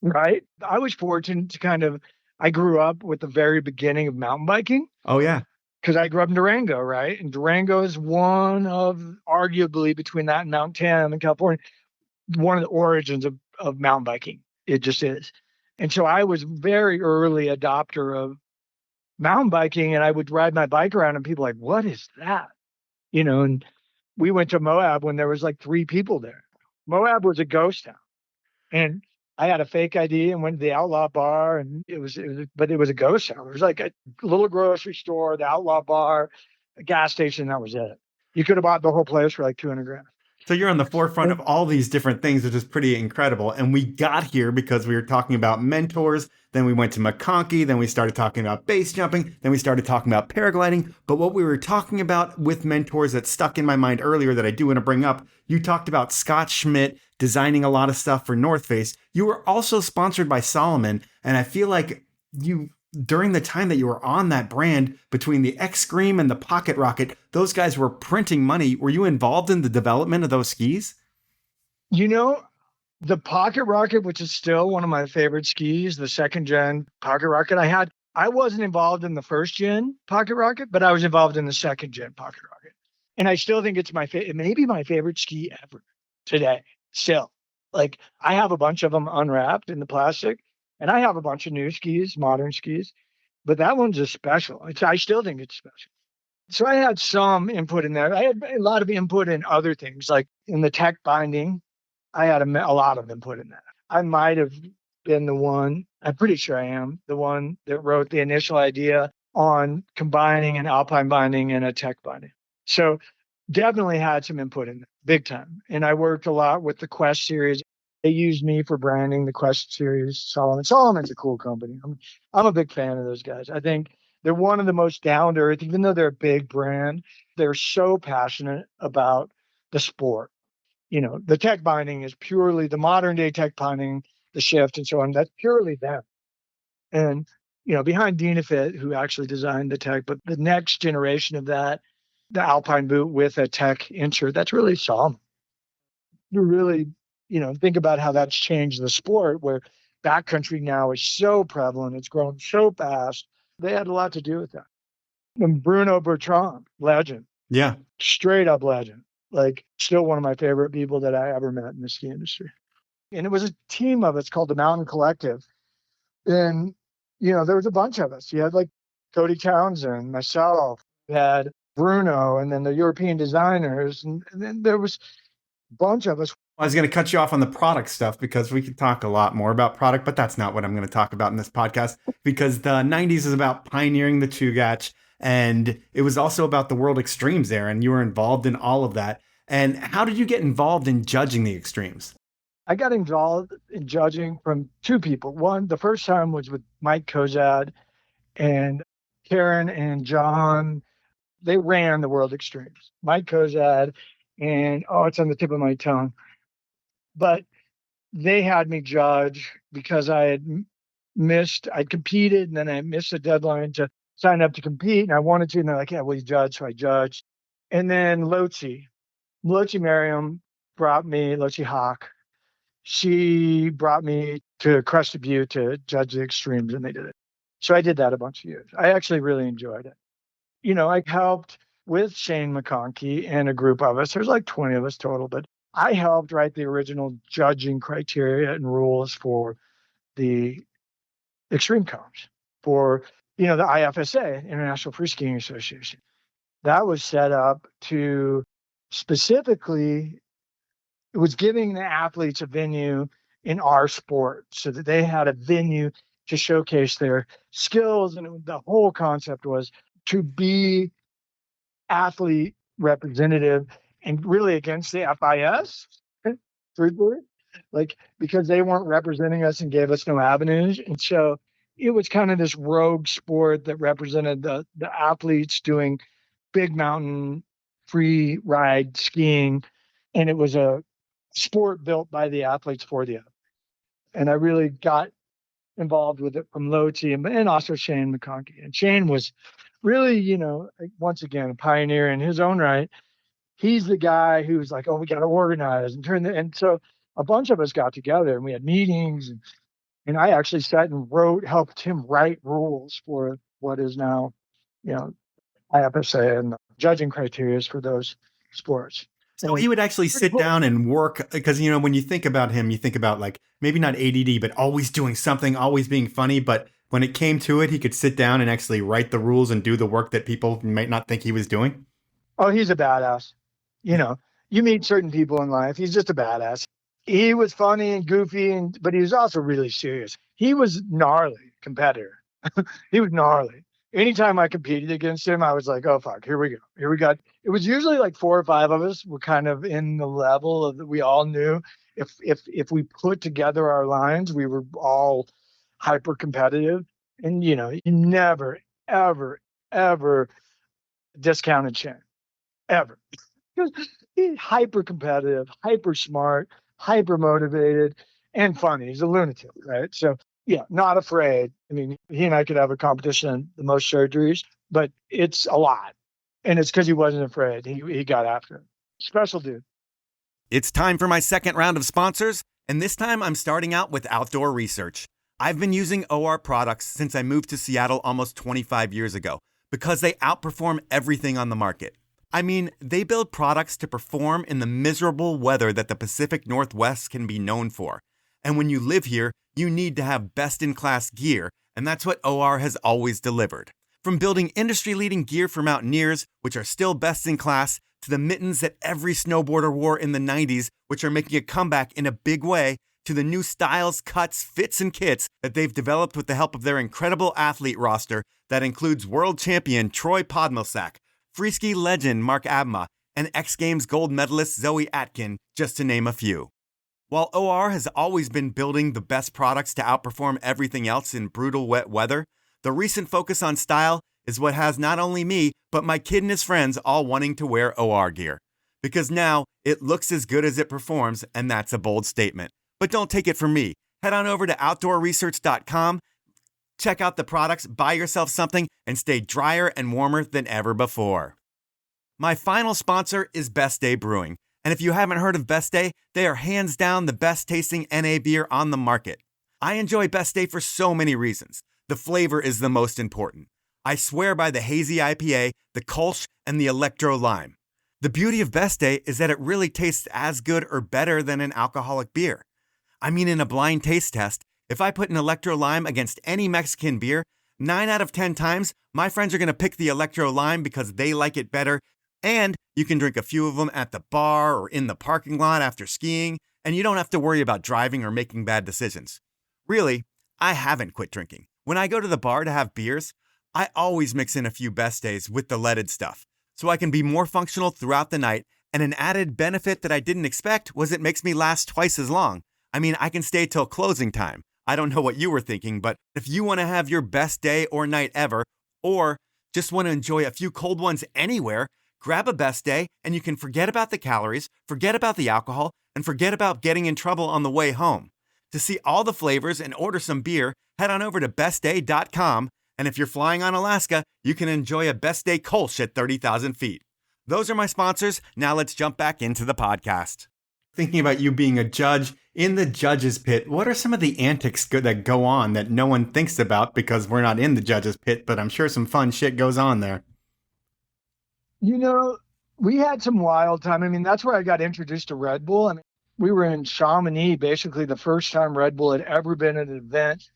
S3: Right. I was fortunate to I grew up with the very beginning of mountain biking.
S4: Oh, yeah.
S3: Because I grew up in Durango, right? And Durango is one of, arguably, between that and Mount Tam in California, one of the origins of mountain biking. It just is. And so I was very early adopter of mountain biking, and I would ride my bike around and people like, what is that? And we went to Moab when there was like 3 people there. Moab was a ghost town. And I had a fake ID and went to the Outlaw bar, and it was a ghost town. It was like a little grocery store, the Outlaw bar, a gas station. That was it. You could have bought the whole place for like 200 grand.
S4: So you're on the forefront of all these different things, which is pretty incredible. And we got here because we were talking about mentors. Then we went to McConkey. Then we started talking about base jumping. Then we started talking about paragliding. But what we were talking about with mentors that stuck in my mind earlier that I do want to bring up, you talked about Scot Schmidt designing a lot of stuff for North Face. You were also sponsored by Salomon. And I feel like during the time that you were on that brand, between the X-Scream and the Pocket Rocket, those guys were printing money. Were you involved in the development of those skis?
S3: You know, the Pocket Rocket, which is still one of my favorite skis, the second gen Pocket Rocket I wasn't involved in the first gen Pocket Rocket, but I was involved in the second gen Pocket Rocket. And I still think it's maybe my favorite ski ever today. Still, like, I have a bunch of them unwrapped in the plastic. And I have a bunch of new skis, modern skis, but that one's just special. I still think it's special. So I had some input in that. I had a lot of input in other things, like in the tech binding. I had a lot of input in that. I might have been the one, I'm pretty sure I am, the one that wrote the initial idea on combining an alpine binding and a tech binding. So definitely had some input in that, big time. And I worked a lot with the Quest series. They used me for branding the Quest series. Salomon's a cool company. I'm a big fan of those guys. I think they're one of the most down to earth, even though they're a big brand. They're so passionate about the sport. You know, the tech binding is purely the modern day tech binding, the shift and so on. That's purely them. And, you know, behind Dynafit, who actually designed the tech, but the next generation of that, the Alpine boot with a tech insert, that's really Salomon. You really, you know, think about how that's changed the sport, where backcountry now is so prevalent. It's grown so fast. They had a lot to do with that. And Bruno Bertrand, legend.
S4: Yeah.
S3: Straight up legend. Like, still one of my favorite people that I ever met in the ski industry. And it was a team of us called the Mountain Collective. And, you know, there was a bunch of us. You had like Cody Townsend, myself, you had Bruno, and then the European designers. And then there was a bunch of us.
S4: I was going to cut you off on the product stuff because we could talk a lot more about product, but that's not what I'm going to talk about in this podcast, because the 90s is about pioneering the Chugach, and it was also about the World Extremes there, and you were involved in all of that. And how did you get involved in judging the Extremes?
S3: I got involved in judging from two people. One, the first time was with Mike Kozad and Karen and John. They ran the World Extremes. Mike Kozad and, it's on the tip of my tongue. But they had me judge because I'd competed, and then I missed a deadline to sign up to compete, and I wanted to, and they're like, yeah, well, you judge. So I judged. And then Lotzi Merriam Lotzi Hawk, she brought me to Crested Butte to judge the Extremes, and they did it. So I did that a bunch of years. I actually really enjoyed it. You know, I helped with Shane McConkey and a group of us. There's like 20 of us total, but I helped write the original judging criteria and rules for the Extreme Combs for, you know, the IFSA, International Free Skiing Association. That was set up to specifically, it was giving the athletes a venue in our sport so that they had a venue to showcase their skills. And the whole concept was to be athlete representative and really against the FIS, truthfully, like, because they weren't representing us and gave us no avenues. And so it was kind of this rogue sport that represented the athletes doing big mountain free ride skiing. And it was a sport built by the athletes for the athletes. And I really got involved with it from Lotzi and also Shane McConkey. And Shane was really, you know, once again, a pioneer in his own right. He's the guy who's like, we got to organize and and so a bunch of us got together and we had meetings, and I actually sat and helped him write rules for what is now, you know, IFSA and the judging criteria for those sports.
S4: So he would actually sit down and work, because, you know, when you think about him, you think about like maybe not ADD, but always doing something, always being funny. But when it came to it, he could sit down and actually write the rules and do the work that people might not think he was doing.
S3: Oh, he's a badass. You know, you meet certain people in life. He's just a badass. He was funny and goofy, but he was also really serious. He was gnarly competitor. He was gnarly. Anytime I competed against him, I was like, oh, fuck, here we go. Here we got. It was usually like 4 or 5 of us were kind of in the level of that we all knew if we put together our lines, we were all hyper competitive. And, you never, ever, ever discounted Shane, ever. Because he's hyper competitive, hyper smart, hyper motivated, and funny. He's a lunatic, right? So, yeah, not afraid. I mean, he and I could have a competition on the most surgeries, but it's a lot. And it's because he wasn't afraid. He got after it. Special dude.
S4: It's time for my second round of sponsors, and this time I'm starting out with Outdoor Research. I've been using OR products since I moved to Seattle almost 25 years ago because they outperform everything on the market. I mean, they build products to perform in the miserable weather that the Pacific Northwest can be known for. And when you live here, you need to have best-in-class gear, and that's what OR has always delivered. From building industry-leading gear for mountaineers, which are still best in class, to the mittens that every snowboarder wore in the 90s, which are making a comeback in a big way, to the new styles, cuts, fits, and kits that they've developed with the help of their incredible athlete roster that includes world champion Troy Podmilsack, freeski legend Mark Abma, and X Games gold medalist Zoe Atkin, just to name a few. While OR has always been building the best products to outperform everything else in brutal wet weather, the recent focus on style is what has not only me, but my kid and his friends all wanting to wear OR gear. Because now, it looks as good as it performs, and that's a bold statement. But don't take it from me. Head on over to outdoorresearch.com, check out the products, buy yourself something, and stay drier and warmer than ever before. My final sponsor is Best Day Brewing. And if you haven't heard of Best Day, they are hands down the best tasting NA beer on the market. I enjoy Best Day for so many reasons. The flavor is the most important. I swear by the hazy IPA, the Kolsch, and the Electro Lime. The beauty of Best Day is that it really tastes as good or better than an alcoholic beer. I mean, in a blind taste test, if I put an Electro Lime against any Mexican beer, 9 out of 10 times, my friends are going to pick the Electro Lime because they like it better. And you can drink a few of them at the bar or in the parking lot after skiing, and you don't have to worry about driving or making bad decisions. Really, I haven't quit drinking. When I go to the bar to have beers, I always mix in a few Best Days with the leaded stuff, so I can be more functional throughout the night, and an added benefit that I didn't expect was it makes me last twice as long. I mean, I can stay till closing time. I don't know what you were thinking, but if you want to have your best day or night ever, or just want to enjoy a few cold ones anywhere, grab a Best Day and you can forget about the calories, forget about the alcohol, and forget about getting in trouble on the way home. To see all the flavors and order some beer, head on over to bestday.com, and if you're flying on Alaska, you can enjoy a Best Day Kolsch at 30,000 feet. Those are my sponsors. Now let's jump back into the podcast. Thinking about you being a judge in the judge's pit, what are some of the antics that go on that no one thinks about because we're not in the judge's pit, but I'm sure some fun shit goes on there?
S3: We had some wild time. I mean, that's where I got introduced to Red Bull. I mean, we were in Chamonix, basically the first time Red Bull had ever been at an event.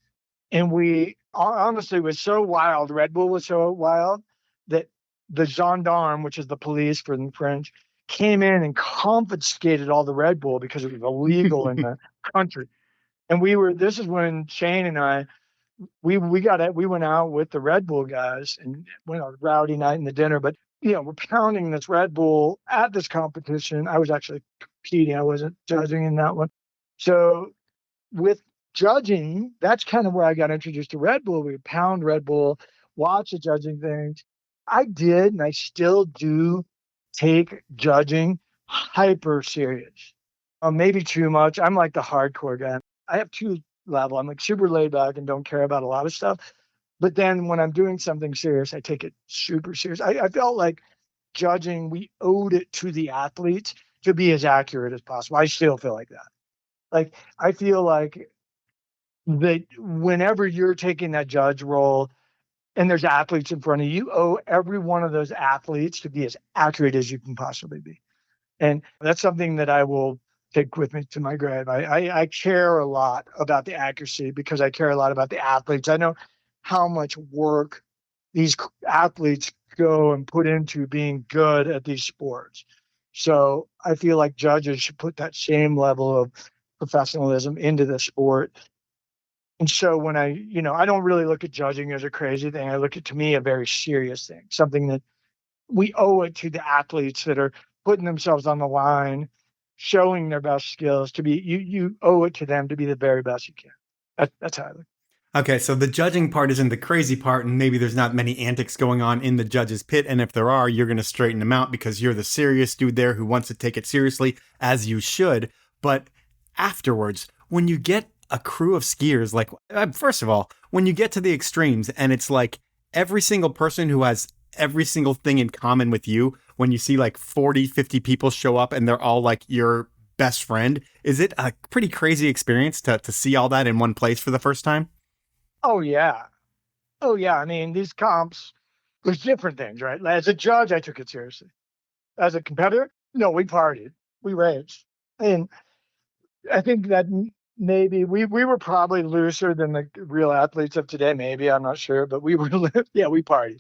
S3: And we honestly was so wild. Red Bull was so wild that the gendarme, which is the police for the French, came in and confiscated all the Red Bull because it was illegal in the country. And this is when Shane and I, we went out with the Red Bull guys and went on a rowdy night in the dinner. But, we're pounding this Red Bull at this competition. I was actually competing. I wasn't judging in that one. So with judging, that's kind of where I got introduced to Red Bull. We would pound Red Bull, watch the judging things. I did, and I still do take judging hyper serious. Maybe too much. I'm like the hardcore guy. I have 2 levels. I'm like super laid back and don't care about a lot of stuff. But then when I'm doing something serious, I take it super serious. I felt like judging, we owed it to the athletes to be as accurate as possible. I still feel like that. Like, I feel like that whenever you're taking that judge role and there's athletes in front of you, you owe every one of those athletes to be as accurate as you can possibly be. And that's something that I will take with me to my grave. I care a lot about the accuracy because I care a lot about the athletes. I know how much work these athletes go and put into being good at these sports. So I feel like judges should put that same level of professionalism into the sport. And so when I don't really look at judging as a crazy thing. I look at, to me, a very serious thing, something that we owe it to the athletes that are putting themselves on the line, showing their best skills to be, you owe it to them to be the very best you can. That's how I look.
S4: Okay, so the judging part isn't the crazy part, and maybe there's not many antics going on in the judge's pit, and if there are, you're going to straighten them out because you're the serious dude there who wants to take it seriously, as you should. But afterwards, when you get a crew of skiers, like, first of all, when you get to the extremes, and it's like every single person who has every single thing in common with you, when you see like 40, 50 people show up and they're all like your best friend, is it a pretty crazy experience to see all that in one place for the first time?
S3: Oh, yeah. Oh, yeah. I mean, these comps, there's different things, right? As a judge, I took it seriously. As a competitor, no, we partied. We raged. And I think that maybe we were probably looser than the real athletes of today. Maybe, I'm not sure. But we partied.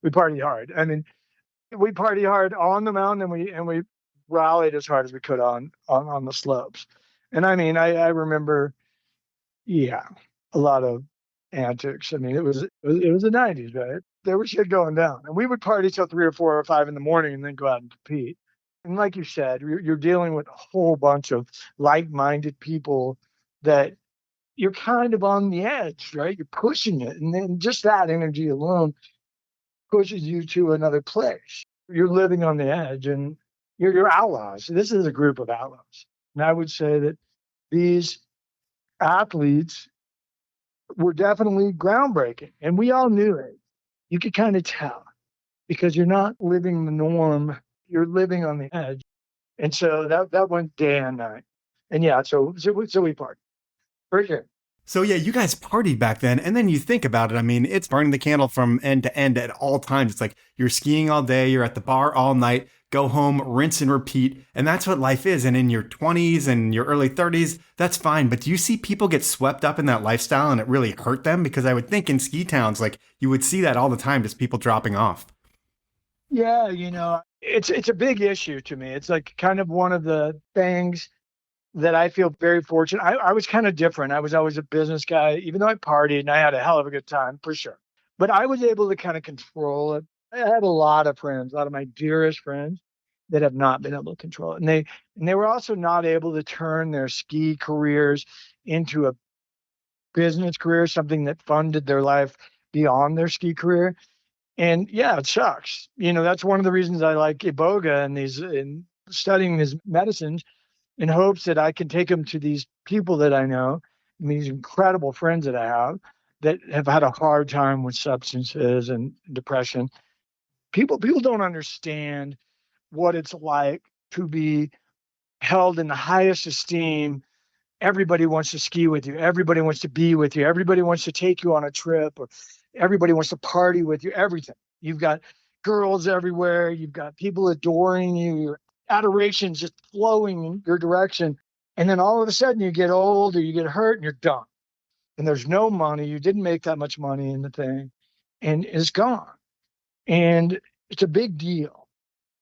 S3: We partied hard. I mean, we partied hard on the mountain, and we rallied as hard as we could on the slopes. And I mean, I remember, a lot of antics. I mean, it was the 90s, right? There was shit going down, and we would party till 3 or 4 or 5 in the morning, and then go out and compete. And like you said, you're dealing with a whole bunch of like-minded people that you're kind of on the edge, right? You're pushing it, and then just that energy alone pushes you to another place. You're living on the edge, and you're outlaws. This is a group of outlaws, and I would say that these athletes were definitely groundbreaking, and we all knew it. You could kind of tell because you're not living the norm. You're living on the edge. And so that went day and night. And so we partied. For sure.
S4: So yeah, you guys partied back then, and then you think about it, I mean, it's burning the candle from end to end at all times. It's like you're skiing all day, you're at the bar all night, go home, rinse and repeat, and that's what life is. And in your 20s and your early 30s, that's fine. But do you see people get swept up in that lifestyle and it really hurt them? Because I would think in ski towns, like, you would see that all the time, just people dropping off.
S3: Yeah, it's a big issue to me. It's like kind of one of the things that I feel very fortunate. I was kind of different. I was always a business guy, even though I partied and I had a hell of a good time, for sure. But I was able to kind of control it. I have a lot of friends, a lot of my dearest friends that have not been able to control it. And they were also not able to turn their ski careers into a business career, something that funded their life beyond their ski career. And yeah, it sucks. That's one of the reasons I like Iboga and studying these medicines, in hopes that I can take them to these people that I know, these incredible friends that I have that have had a hard time with substances and depression. People don't understand what it's like to be held in the highest esteem. Everybody wants to ski with you. Everybody wants to be with you. Everybody wants to take you on a trip, or everybody wants to party with you, everything. You've got girls everywhere. You've got people adoring you. Your adoration's just flowing in your direction. And then all of a sudden you get old or you get hurt and you're done. And there's no money. You didn't make that much money in the thing. And it's gone. And it's a big deal.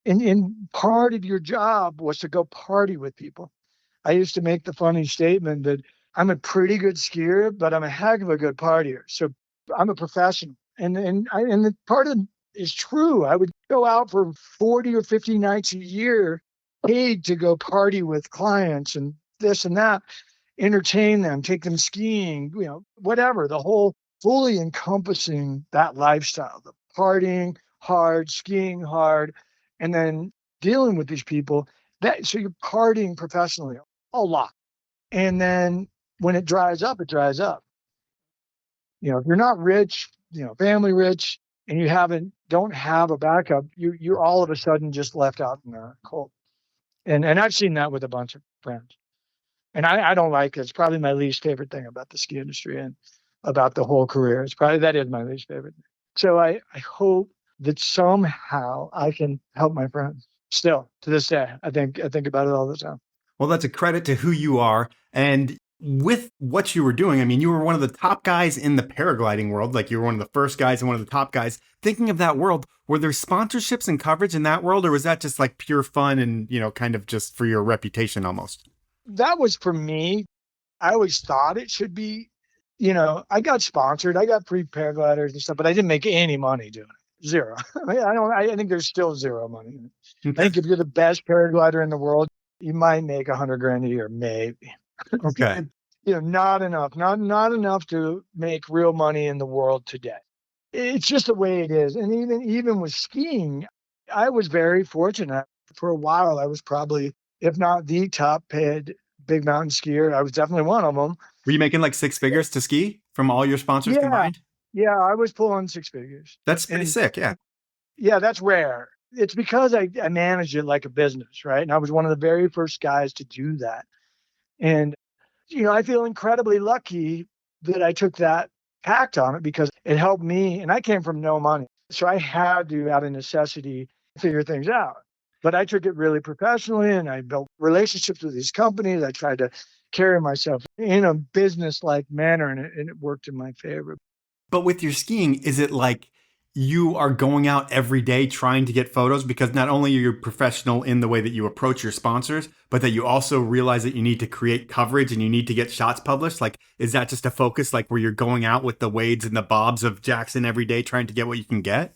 S3: And part of your job was to go party with people. I used to make the funny statement that I'm a pretty good skier, but I'm a heck of a good partier. So I'm a professional. And the part of it is true. I would go out for 40 or 50 nights a year, paid to go party with clients and this and that, entertain them, take them skiing, whatever, the whole fully encompassing that lifestyle, the partying hard, skiing hard, and then dealing with these people. So you're partying professionally a lot. And then when it dries up, it dries up. If you're not rich, family rich, and you don't have a backup, you're all of a sudden just left out in the cold. And I've seen that with a bunch of friends. And I don't like it. It's probably my least favorite thing about the ski industry and about the whole career. That is my least favorite thing. So I hope that somehow I can help my friends. Still, to this day, I think about it all the time.
S4: Well, that's a credit to who you are. And with what you were doing, I mean, you were one of the top guys in the paragliding world. Like, you were one of the first guys and one of the top guys. Thinking of that world, were there sponsorships and coverage in that world? Or was that just like pure fun and, kind of just for your reputation almost?
S3: that was for me. I always thought it should be, I got sponsored. I got free paragliders and stuff, but I didn't make any money doing it. Zero. I think there's still zero money in it. I
S4: Okay.
S3: think if you're the best paraglider in the world, you might make $100,000 a year, maybe.
S4: Okay.
S3: Not enough, not enough to make real money in the world today. It's just the way it is. And even with skiing, I was very fortunate. For a while, I was probably, if not the top paid big mountain skier, I was definitely one of them.
S4: Were you making like six figures to ski from all your sponsors
S3: Yeah.
S4: combined?
S3: Yeah, I was pulling six figures.
S4: That's pretty sick. Yeah.
S3: Yeah, that's rare. It's because I managed it like a business, right? And I was one of the very first guys to do that. And, I feel incredibly lucky that I took that tact on it because it helped me. And I came from no money. So I had to, out of necessity, figure things out. But I took it really professionally and I built relationships with these companies. I tried to carry myself in a business-like manner and it worked in my favor.
S4: But with your skiing, is it like you are going out every day trying to get photos? Because not only are you professional in the way that you approach your sponsors, but that you also realize that you need to create coverage and you need to get shots published? Like, is that just a focus, like where you're going out with the Wades and the Bobs of Jackson every day trying to get what you can get?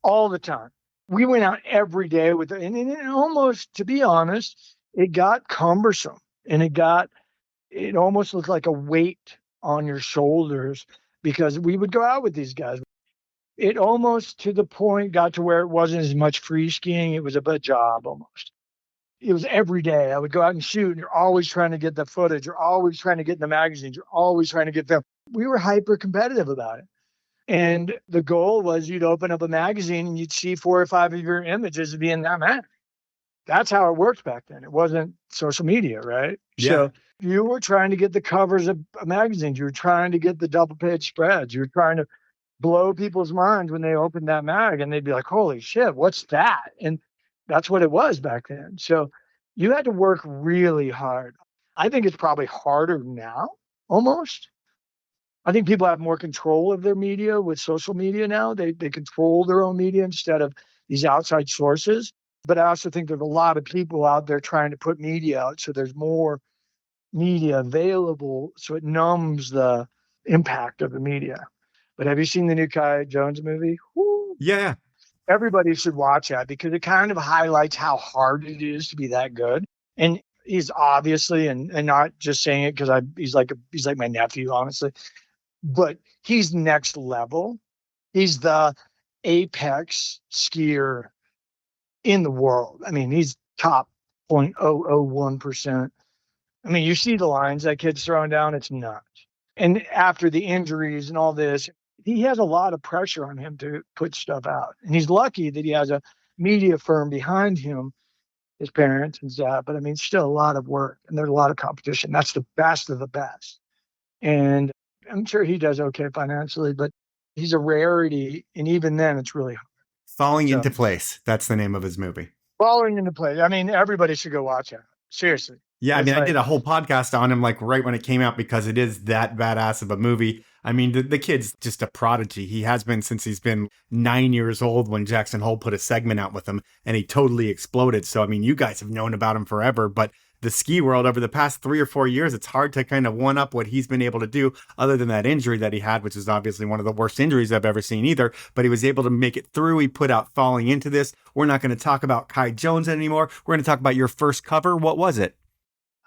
S3: All the time. We went out every day with it. And it almost, to be honest, it got cumbersome and it almost looked like a weight on your shoulders because we would go out with these guys. It almost to the point got to where it wasn't as much free skiing. It was a job almost. It was every day. I would go out and shoot and you're always trying to get the footage. You're always trying to get in the magazines. You're always trying to get film. We were hyper competitive about it. And the goal was you'd open up a magazine and you'd see 4 or 5 of your images being that mag. That's how it worked back then. It wasn't social media, right?
S4: Yeah.
S3: So you were trying to get the covers of magazines. You were trying to get the double page spreads. You were trying to blow people's minds when they opened that mag and they'd be like, holy shit, what's that? And that's what it was back then. So you had to work really hard. I think it's probably harder now, almost. I think people have more control of their media with social media now. They control their own media instead of these outside sources. But I also think there's a lot of people out there trying to put media out. So there's more media available. So it numbs the impact of the media. But have you seen the new Kai Jones movie? Woo.
S4: Yeah.
S3: Everybody should watch that because it kind of highlights how hard it is to be that good. And he's obviously, and not just saying it because he's like my nephew, honestly, but he's next level. He's the apex skier in the world. I mean, he's top 0.001%. I mean, you see the lines that kid's throwing down, it's nuts. And after the injuries and all this, he has a lot of pressure on him to put stuff out. And he's lucky that he has a media firm behind him, his parents and stuff. But I mean, still a lot of work and there's a lot of competition. That's the best of the best. And I'm sure he does okay financially, but he's a rarity. And even then, it's really hard.
S4: Falling into Place. That's the name of his movie.
S3: Falling into Place. I mean, everybody should go watch it. Seriously.
S4: Yeah, I mean, I did a whole podcast on him like right when it came out because it is that badass of a movie. I mean, the kid's just a prodigy. He has been since he's been 9 years old when Jackson Hole put a segment out with him and he totally exploded. So, I mean, you guys have known about him forever, but the ski world over the past 3 or 4 years, it's hard to kind of one up what he's been able to do other than that injury that he had, which is obviously one of the worst injuries I've ever seen either. But he was able to make it through. He put out Falling Into This. We're not going to talk about Kai Jones anymore. We're going to talk about your first cover. What was it?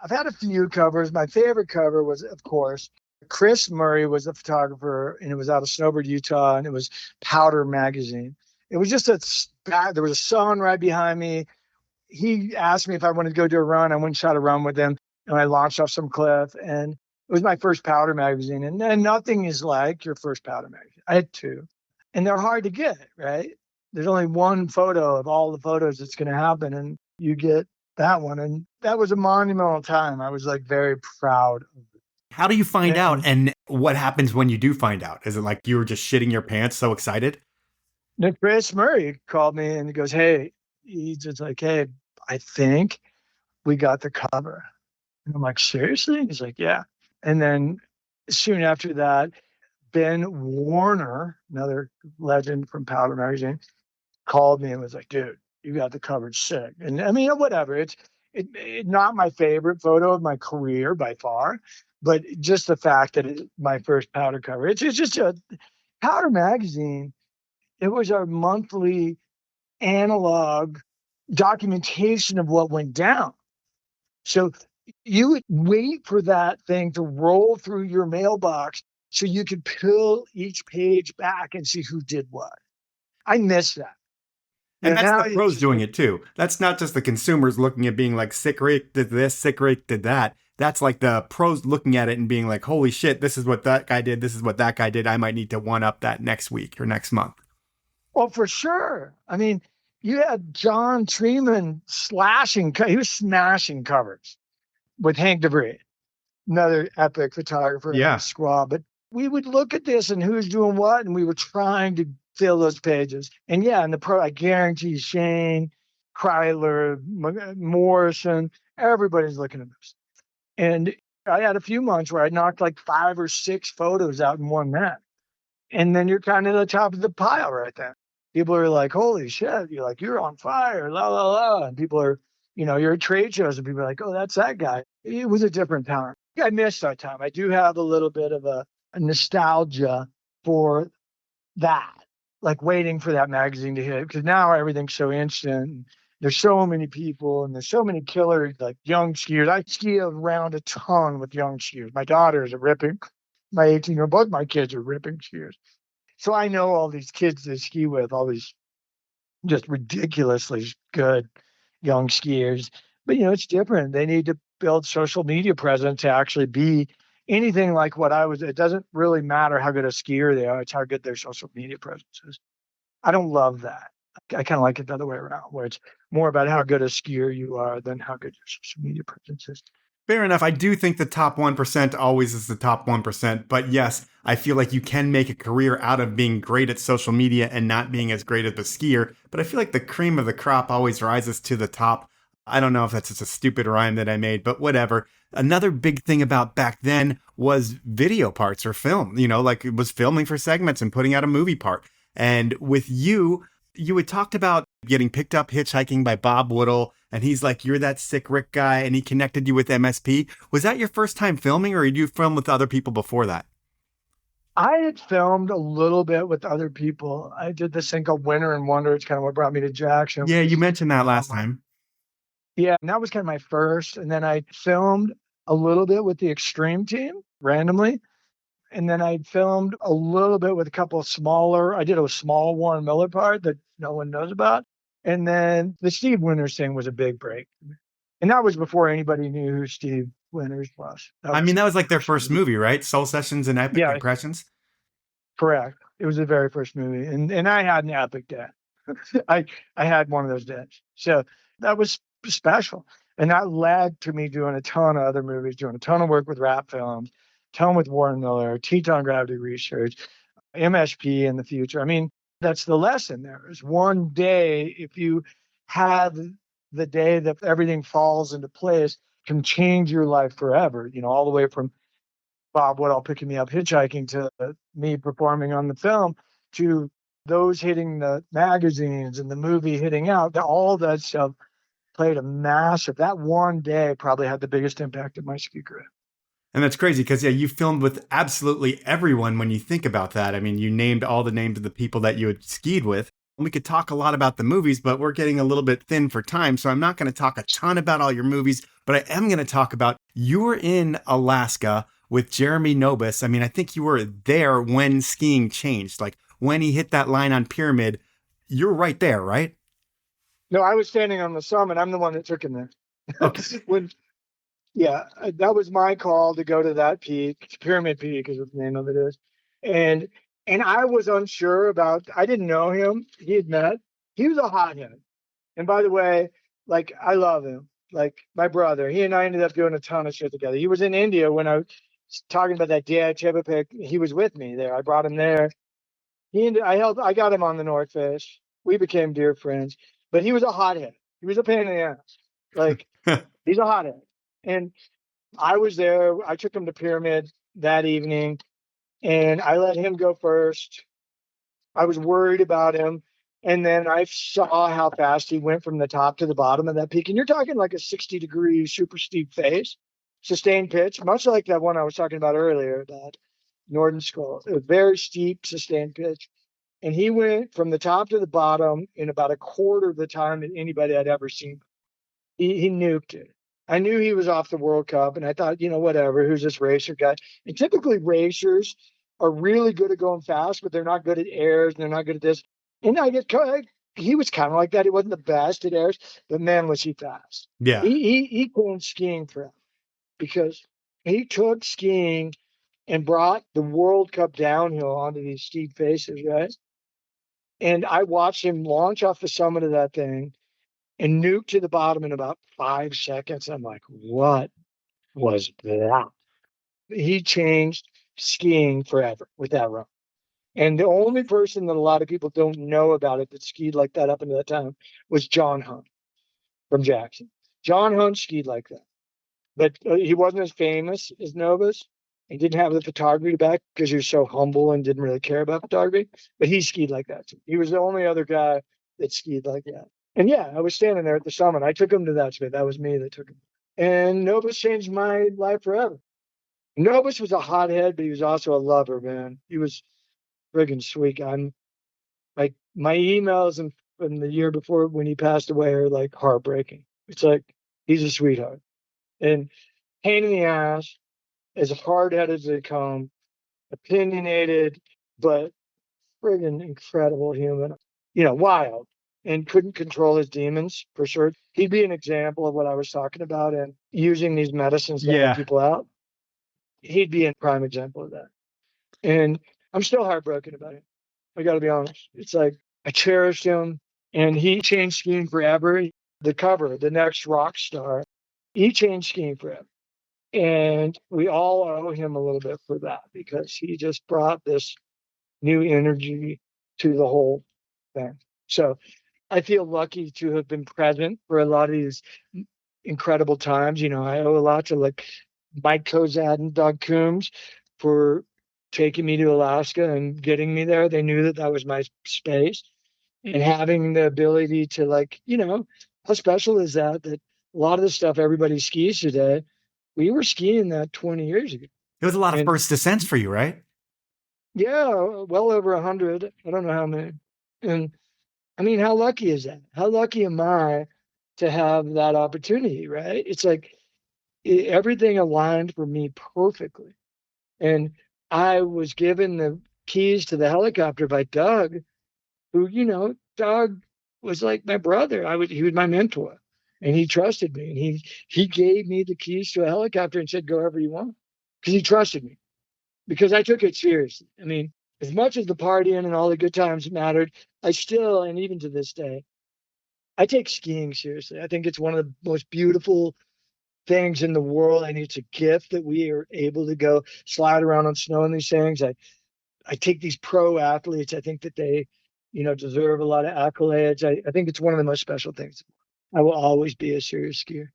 S3: I've had a few covers. My favorite cover was, of course, Chris Murray was the photographer, and it was out of Snowbird, Utah, and it was Powder Magazine. It was just there was a sun right behind me. He asked me if I wanted to go do a run. I went and shot a run with him, and I launched off some cliff, and it was my first Powder Magazine. And nothing is like your first Powder Magazine. I had 2, and they're hard to get, right? There's only one photo of all the photos that's going to happen, and you get that one. And that was a monumental time. I was like very proud of it.
S4: How do you find out? And what happens when you do find out? Is it like you were just shitting your pants so excited?
S3: Chris Murray called me and he goes, hey, he's just like, hey, I think we got the cover. And I'm like, seriously? He's like, yeah. And then soon after that, Ben Warner, another legend from Powder Magazine, called me and was like, dude, you got the coverage sick. And I mean, whatever. It's Not my favorite photo of my career by far, but just the fact that it's my first powder cover. It's just a Powder magazine. It was our monthly analog documentation of what went down. So you would wait for that thing to roll through your mailbox so you could peel each page back and see who did what. I miss that.
S4: And that's
S3: now
S4: the pros doing it too. That's not just the consumers looking at being like, Sick Rick did this, Sick Rick did that. That's like the pros looking at it and being like, holy shit, this is what that guy did. This is what that guy did. I might need to one up that next week or next month.
S3: Well, for sure. I mean, you had John Treeman he was smashing covers with Hank DeVries, another epic photographer in the squad. But we would look at this and who's doing what, and we were trying to fill those pages. And yeah, in the pro, I guarantee you, Shane, Kreitler, Morrison, everybody's looking at this. And I had a few months where I knocked like 5 or 6 photos out in one night. And then you're kind of at the top of the pile right there. People are like, holy shit, you're like, you're on fire, la, la, la. And people are, you're at trade shows and people are like, oh, that's that guy. It was a different time. I missed that time. I do have a little bit of a nostalgia for that, like waiting for that magazine to hit. Because now everything's so instant. There's so many people and there's so many killers, like young skiers. I ski around a ton with young skiers. My daughters are ripping. My 18-year-old, both my kids are ripping skiers. So I know all these kids that ski with, all these just ridiculously good young skiers. But, it's different. They need to build social media presence to actually be anything like what I was. It doesn't really matter how good a skier they are. It's how good their social media presence is. I don't love that. I kind of like it the other way around, where it's more about how good a skier you are than how good your social media presence is.
S4: Fair enough. I do think the top 1% always is the top 1%. But yes, I feel like you can make a career out of being great at social media and not being as great as a skier. But I feel like the cream of the crop always rises to the top. I don't know if that's just a stupid rhyme that I made, but whatever. Another big thing about back then was video parts or film, like it was filming for segments and putting out a movie part. And with you had talked about getting picked up hitchhiking by Bob Woodall. And he's like, you're that Sick Rick guy. And he connected you with MSP. Was that your first time filming or did you film with other people before that?
S3: I had filmed a little bit with other people. I did this thing called Winter and Wonder. It's kind of what brought me to Jackson.
S4: Yeah, you mentioned that last time.
S3: Yeah, and that was kind of my first. And then I filmed a little bit with the Extreme team randomly. And then I filmed a little bit with a couple of I did a small Warren Miller part that no one knows about. And then the Steve Winters thing was a big break. And that was before anybody knew who Steve Winters was.
S4: That was like their first movie, right? Soul Sessions and Epic Impressions?
S3: Correct. It was the very first movie. And I had an epic day. I had one of those days. So that was special. And that led to me doing a ton of other movies, doing a ton of work with Rap Films, ton with Warren Miller, Teton Gravity Research, MSP in the future. I mean, that's the lesson there is one day, if you have the day that everything falls into place, can change your life forever, all the way from Bob Woodall picking me up hitchhiking to me performing on the film to those hitting the magazines and the movie hitting out. All that stuff played that one day probably had the biggest impact of my ski career.
S4: And that's crazy because, you filmed with absolutely everyone when you think about that. I mean, you named all the names of the people that you had skied with. We could talk a lot about the movies, but we're getting a little bit thin for time. So I'm not going to talk a ton about all your movies, but I am going to talk about you were in Alaska with Jeremy Nobis. I mean, I think you were there when skiing changed. Like when he hit that line on Pyramid, you're right there, right?
S3: No, I was standing on the summit. I'm the one that took him there.
S4: Okay.
S3: That was my call to go to that peak. Pyramid Peak is what the name of it is. And I was unsure I didn't know him. He was a hothead. And by the way, like, I love him. Like my brother, he and I ended up doing a ton of shit together. He was in India when I was talking about that day at Chebapik. He was with me there. I brought him there. I got him on the North Fish. We became dear friends, but he was a hothead. He was a pain in the ass. Like, he's a hothead. And I was there. I took him to Pyramid that evening and I let him go first. I was worried about him. And then I saw how fast he went from the top to the bottom of that peak. And you're talking like a 60-degree super steep face, sustained pitch, much like that one I was talking about earlier, that Northern Skull. A very steep, sustained pitch. And he went from the top to the bottom in about a quarter of the time that anybody I'd ever seen. He nuked it. I knew he was off the World Cup, and I thought, whatever, who's this racer guy? And typically racers are really good at going fast, but they're not good at airs, and they're not good at this. And he was kind of like that. He wasn't the best at airs, but man, was he fast.
S4: Yeah.
S3: He went skiing forever because he took skiing and brought the World Cup downhill onto these steep faces, right? And I watched him launch off the summit of that thing and nuke to the bottom in about 5 seconds. I'm like, what was that? He changed skiing forever with that run. And the only person that a lot of people don't know about it that skied like that up into that time was John Hunt from Jackson. John Hunt skied like that. But he wasn't as famous as Nobis. He didn't have the photography back because he was so humble and didn't really care about photography. But he skied like that too. He was the only other guy that skied like that. And yeah, I was standing there at the summit. I took him to that spot. That was me that took him. And Nobis changed my life forever. Nobis was a hothead, but he was also a lover, man. He was friggin' sweet. I'm like, my emails from the year before when he passed away are like heartbreaking. It's like, he's a sweetheart. And pain in the ass, as hard-headed as they come, opinionated, but friggin' incredible human. Wild. And couldn't control his demons, for sure. He'd be an example of what I was talking about and using these medicines to help people out. He'd be a prime example of that. And I'm still heartbroken about it. I got to be honest. It's like I cherished him, and he changed skiing forever. The cover, The Next Rock Star, he changed skiing forever. And we all owe him a little bit for that because he just brought this new energy to the whole thing. So I feel lucky to have been present for a lot of these incredible times. I owe a lot to like Mike Kozad and Doug Coombs for taking me to Alaska and getting me there. They knew that was my space, and having the ability to how special is that a lot of the stuff everybody skis today, we were skiing that 20 years ago.
S4: It was a lot of first descents for you, right?
S3: Yeah, well over 100. I don't know how many. And I mean, how lucky is that? How lucky am I to have that opportunity, right? It's like everything aligned for me perfectly. And I was given the keys to the helicopter by Doug, who, Doug was like my brother. He was my mentor, and he trusted me. And he gave me the keys to a helicopter and said, go wherever you want, because he trusted me, because I took it seriously. I mean, as much as the partying and all the good times mattered, I still, and even to this day, I take skiing seriously. I think it's one of the most beautiful things in the world. I think it's a gift that we are able to go slide around on snow in these things. I take these pro athletes. I think that they, deserve a lot of accolades. I think it's one of the most special things. I will always be a serious skier.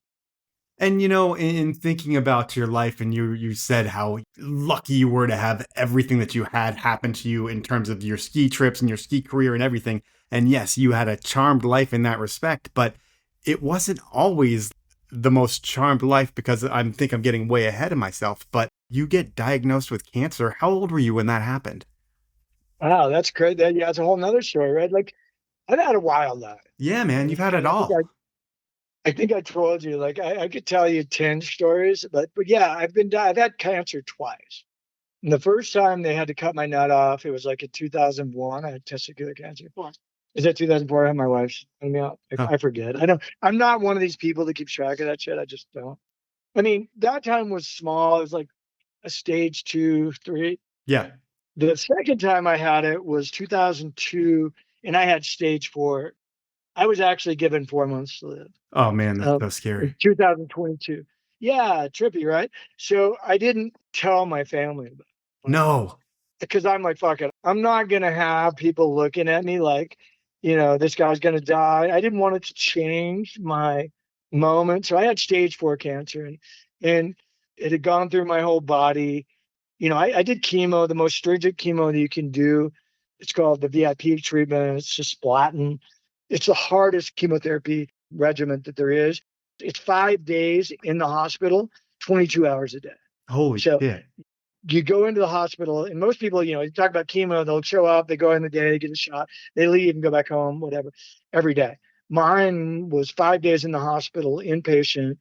S4: And, in thinking about your life, and you said how lucky you were to have everything that you had happen to you in terms of your ski trips and your ski career and everything. And yes, you had a charmed life in that respect, but it wasn't always the most charmed life, because I think I'm getting way ahead of myself, but you get diagnosed with cancer. How old were you when that happened?
S3: Wow, that's great. Yeah, it's a whole nother story, right? Like, I've had a wild life.
S4: Yeah, man, you've had it all.
S3: I think I told you, like, I could tell you 10 stories, but yeah, I've had cancer twice. And the first time they had to cut my nut off, it was like in 2001. I had testicular cancer. Is that 2004? I had my wife's. I forget. I'm not one of these people that keeps track of that shit. I just don't. I mean, that time was small. It was like a stage 2, 3.
S4: Yeah.
S3: The second time I had it was 2002, and I had stage 4. I was actually given 4 months to live.
S4: Oh man, that's so scary.
S3: 2022. Yeah, trippy, right? So I didn't tell my family about it.
S4: No.
S3: Because I'm like, fuck it. I'm not going to have people looking at me like, this guy's going to die. I didn't want it to change my moment. So I had stage 4 cancer, and it had gone through my whole body. I did chemo, the most stringent chemo that you can do. It's called the VIP treatment, and it's just splatting. It's the hardest chemotherapy regimen that there is. It's 5 days in the hospital, 22 hours a day.
S2: Holy
S3: So
S2: shit.
S3: you go into the hospital, and most people, you talk about chemo, they'll show up, they go in the day, get a shot, they leave and go back home, whatever, every day. Mine was 5 days in the hospital, inpatient.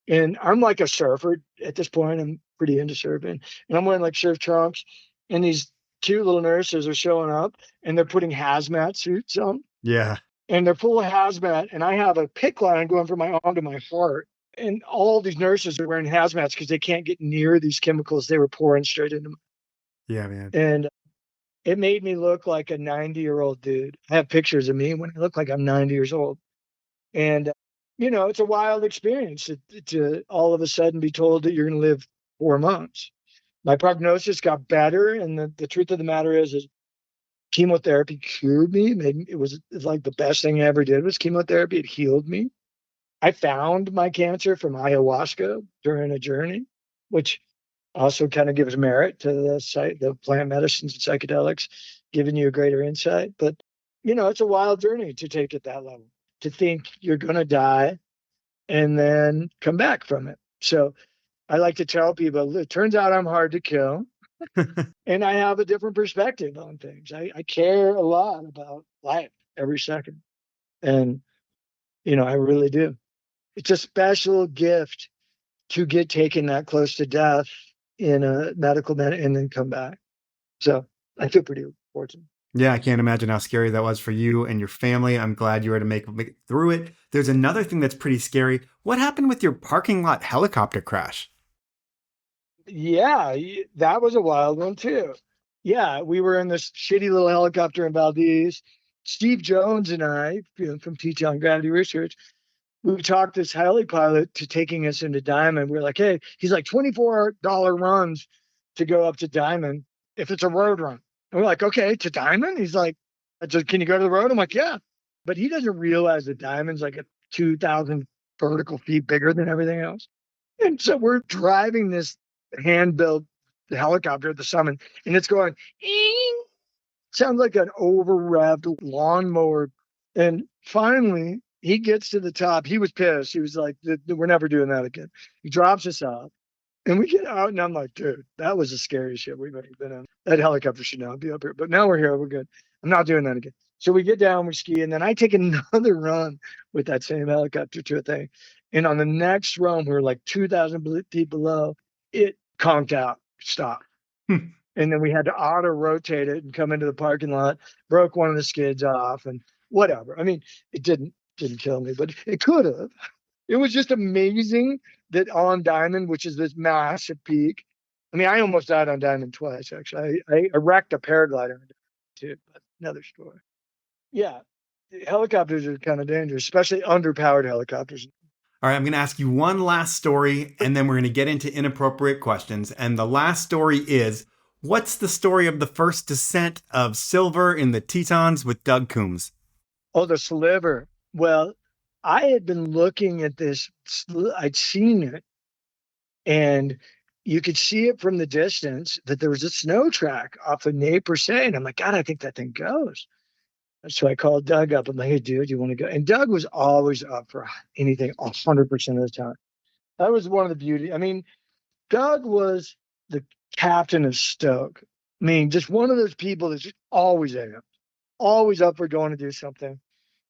S3: And I'm like a surfer at this point. I'm pretty into surfing. And I'm wearing like surf trunks. And these cute little nurses are showing up and they're putting hazmat suits on.
S2: Yeah.
S3: And they're full of hazmat. And I have a PICC line going from my arm to my heart. And all these nurses are wearing hazmats because they can't get near these chemicals they were pouring straight into me.
S2: Yeah, man.
S3: And it made me look like a 90-year-old dude. I have pictures of me when I look like I'm 90 years old. And it's a wild experience to all of a sudden be told that you're going to live 4 months. My prognosis got better. And the truth of the matter is chemotherapy cured me. It's like the best thing I ever did was chemotherapy. It healed me. I found my cancer from ayahuasca during a journey, which also kind of gives merit to the plant medicines and psychedelics, giving you a greater insight. But, it's a wild journey to take it that level, to think you're going to die and then come back from it. So I like to tell people, it turns out I'm hard to kill and I have a different perspective on things. I care a lot about life every second. And, I really do. It's a special gift to get taken that close to death in a medical and then come back. So I feel pretty fortunate.
S2: Yeah, I can't imagine how scary that was for you and your family. I'm glad you were able to make it through it. There's another thing that's pretty scary. What happened with your parking lot helicopter crash?
S3: Yeah, that was a wild one too. Yeah, we were in this shitty little helicopter in Valdez. Steve Jones and I, from Teton Gravity Research, we talked this heli pilot to taking us into Diamond. We were like, hey, he's like $24 runs to go up to Diamond if it's a road run. And we're like, okay, to Diamond? He's like, can you go to the road? I'm like, yeah. But he doesn't realize that Diamond's like 2,000 vertical feet bigger than everything else. And so we're driving this hand-built helicopter at the summit, and it's going, eeng! Sounds like an over-revved lawnmower. And finally, he gets to the top. He was pissed. He was like, we're never doing that again. He drops us off. And we get out, and I'm like, dude, that was the scariest shit we've ever been in. That helicopter should not be up here. But now we're here. We're good. I'm not doing that again. So we get down, we ski, and then I take another run with that same helicopter to a thing. And on the next run, we were like 2,000 feet below. It conked out, stopped. And then we had to auto rotate it and come into the parking lot, broke one of the skids off and whatever. I mean, it didn't kill me, but it could have. It was just amazing that on Diamond, which is this massive peak. I mean, I almost died on Diamond twice, actually. I wrecked a paraglider too, but another story. Yeah, helicopters are kind of dangerous, especially underpowered helicopters.
S2: All right, I'm going to ask you one last story, and then we're going to get into inappropriate questions. And the last story is, what's the story of the first descent of silver in the Tetons with Doug Coombs?
S3: Oh, the sliver. Well, I had been looking at this. I'd seen it, and you could see it from the distance that there was a snow track off of Nez Perce. And I'm like, God, I think that thing goes. So I called Doug up. I'm like, hey, dude, you want to go? And Doug was always up for anything 100% of the time. That was one of the beauty. I mean, Doug was the captain of Stoke. I mean, just one of those people that's just always amped, always up for going to do something.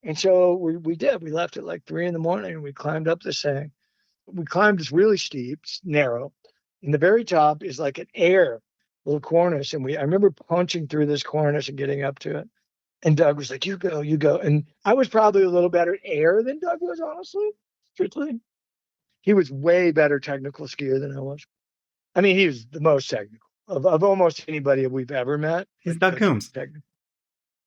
S3: And so we did. We left at like 3 a.m. and we climbed up this thing. We climbed this really steep, narrow. And the very top is like an little cornice. And I remember punching through this cornice and getting up to it. And Doug was like, you go, you go. And I was probably a little better at air than Doug was, honestly, truthfully. He was way better technical skier than I was. I mean, he was the most technical of almost anybody we've ever met.
S2: It's Doug Coombs.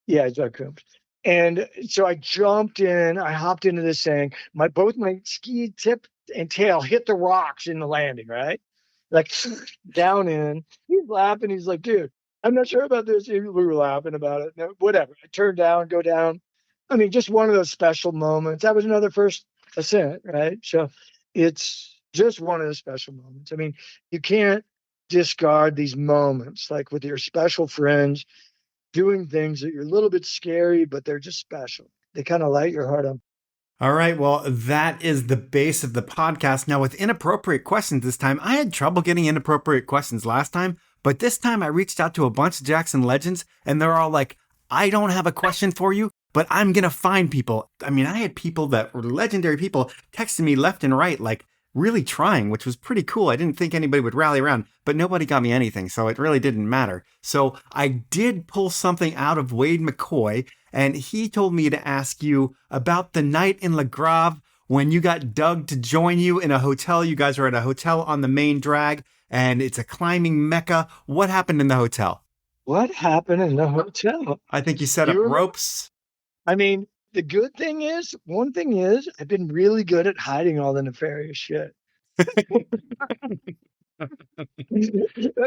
S3: Yeah, it's Doug Coombs. And so I jumped in, I hopped into this thing. Both my ski tip and tail hit the rocks in the landing, right? Like down in. He's laughing. He's like, dude, I'm not sure about this. We were laughing about it. No, whatever. I turned down, go down. I mean, just one of those special moments. That was another first ascent, right? So it's just one of the special moments. I mean, you can't discard these moments, like with your special friends. doing things that you're a little bit scary, but they're just special. They kind of light your heart up.
S4: All right, well, that is the base of the podcast. Now, with inappropriate questions this time, I had trouble getting inappropriate questions last time, but this time I reached out to a bunch of Jackson legends, and they're all like, I don't have a question for you, but I'm going to find people. I mean, I had people that were legendary people texting me left and right, like really trying, which was pretty cool. I didn't think anybody would rally around, but nobody got me anything, so it really didn't matter. So I did pull something out of Wade McCoy, and he told me to ask you about the night in Le Grave when you got Doug to join you in a hotel. You guys were at a hotel on the main drag, and it's a climbing mecca. What happened in the hotel?
S3: What happened in the hotel?
S4: I think you set up ropes.
S3: I mean, the good thing is, one thing is, I've been really good at hiding all the nefarious shit. That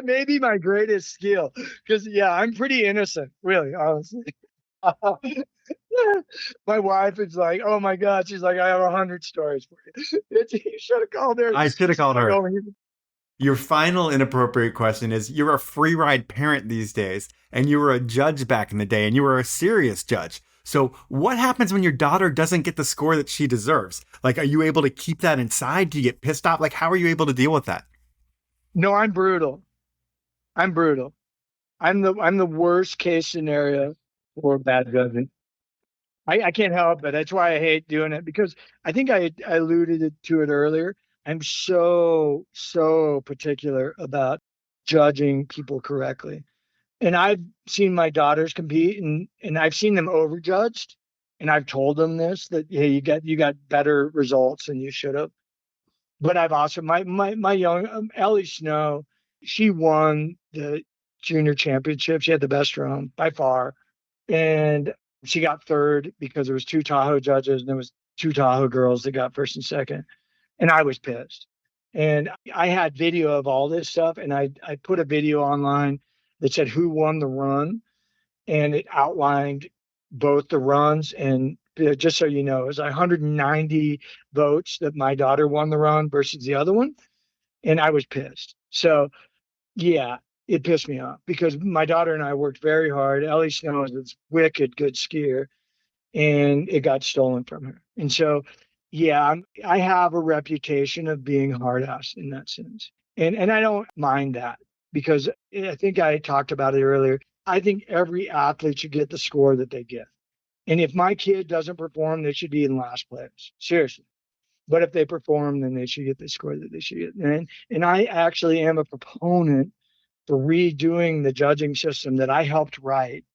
S3: may be my greatest skill. Because, yeah, I'm pretty innocent, really, honestly. My wife is like, oh my God. She's like, I have 100 stories for you. You should have called her.
S4: I should have called her. Your final inappropriate question is, you're a free ride parent these days, and you were a judge back in the day, and you were a serious judge. So what happens when your daughter doesn't get the score that she deserves? Like, are you able to keep that inside? Do you get pissed off? Like, how are you able to deal with that?
S3: No, I'm brutal. I'm the worst case scenario for bad judging. I can't help it. That's why I hate doing it, because I think I alluded to it earlier. I'm so particular about judging people correctly. And I've seen my daughters compete, and I've seen them overjudged. And I've told them this, that, hey, you got better results than you should have. But I've also, my young Ellie Snow, she won the junior championship. She had the best drone by far. And she got third because there was 2 Tahoe judges, and there was 2 Tahoe girls that got first and second. And I was pissed. And I had video of all this stuff, and I put a video online that said who won the run, and it outlined both the runs. And just so you know, it was 190 votes that my daughter won the run versus the other one. And I was pissed. So, yeah, it pissed me off because my daughter and I worked very hard. Ellie Snow is this wicked good skier, and it got stolen from her. And so, yeah, I have a reputation of being hard-ass in that sense. And I don't mind that, because I think I talked about it earlier. I think every athlete should get the score that they get. And if my kid doesn't perform, they should be in last place. Seriously. But if they perform, then they should get the score that they should get. And I actually am a proponent for redoing the judging system that I helped write.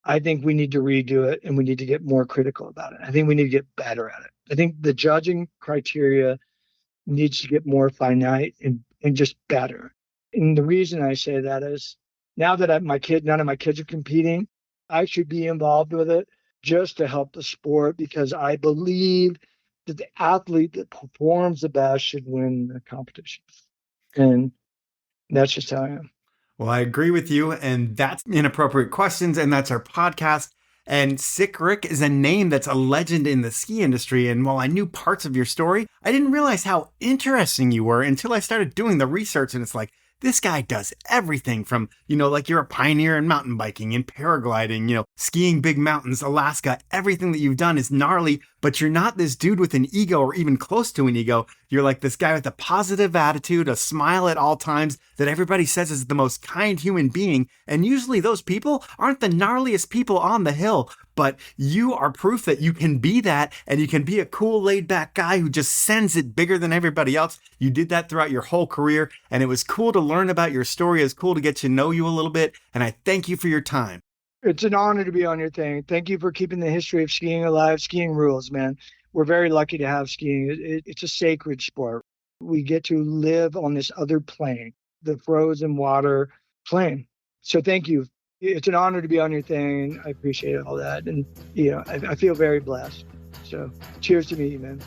S3: I think we need to redo it, and we need to get more critical about it. I think we need to get better at it. I think the judging criteria needs to get more finite and just better. And the reason I say that is, now that none of my kids are competing, I should be involved with it just to help the sport, because I believe that the athlete that performs the best should win the competition. And that's just how I am.
S4: Well, I agree with you, and that's Inappropriate Questions, and that's our podcast. And Sick Rick is a name that's a legend in the ski industry, and while I knew parts of your story, I didn't realize how interesting you were until I started doing the research, and it's like, this guy does everything from, like you're a pioneer in mountain biking and paragliding, skiing big mountains, Alaska. Everything that you've done is gnarly, but you're not this dude with an ego or even close to an ego. You're like this guy with a positive attitude, a smile at all times that everybody says is the most kind human being. And usually those people aren't the gnarliest people on the hill, but you are proof that you can be that, and you can be a cool, laid-back guy who just sends it bigger than everybody else. You did that throughout your whole career, and it was cool to learn about your story. It was cool to get to know you a little bit, and I thank you for your time.
S3: It's an honor to be on your thing. Thank you for keeping the history of skiing alive. Skiing rules, man. We're very lucky to have skiing. It's a sacred sport. We get to live on this other plane, the frozen water plane. So thank you. It's an honor to be on your thing. I appreciate all that. And, I feel very blessed. So cheers to me, man.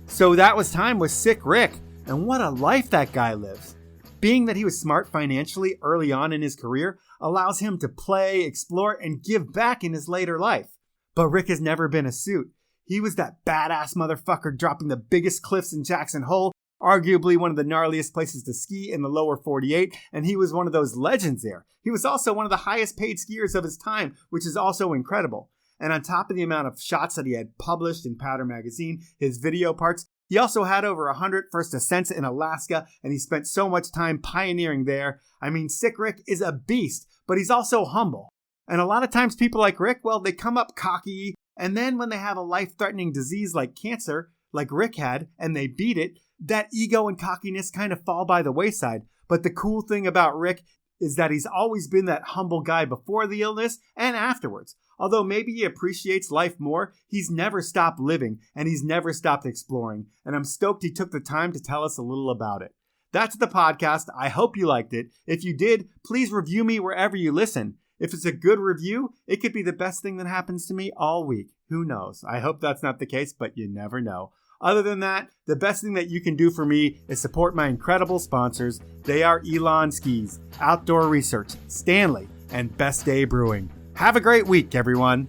S4: So that was time with Sick Rick. And what a life that guy lives. Being that he was smart financially early on in his career allows him to play, explore, and give back in his later life. But Rick has never been a suit. He was that badass motherfucker dropping the biggest cliffs in Jackson Hole,
S2: arguably one of the gnarliest places to ski in the lower 48, and he was one of those legends there. He was also one of the highest paid skiers of his time, which is also incredible. And on top of the amount of shots that he had published in Powder Magazine, his video parts, he also had over 100 first ascents in Alaska, and he spent so much time pioneering there. I mean, Sick Rick is a beast, but he's also humble. And a lot of times people like Rick, well, they come up cocky, and then when they have a life-threatening disease like cancer, like Rick had, and they beat it, that ego and cockiness kind of fall by the wayside. But the cool thing about Rick is that he's always been that humble guy before the illness and afterwards. Although maybe he appreciates life more, he's never stopped living, and he's never stopped exploring. And I'm stoked he took the time to tell us a little about it. That's the podcast. I hope you liked it. If you did, please review me wherever you listen. If it's a good review, it could be the best thing that happens to me all week. Who knows? I hope that's not the case, but you never know. Other than that, the best thing that you can do for me is support my incredible sponsors. They are Elan Skis, Outdoor Research, Stanley, and Best Day Brewing. Have a great week, everyone.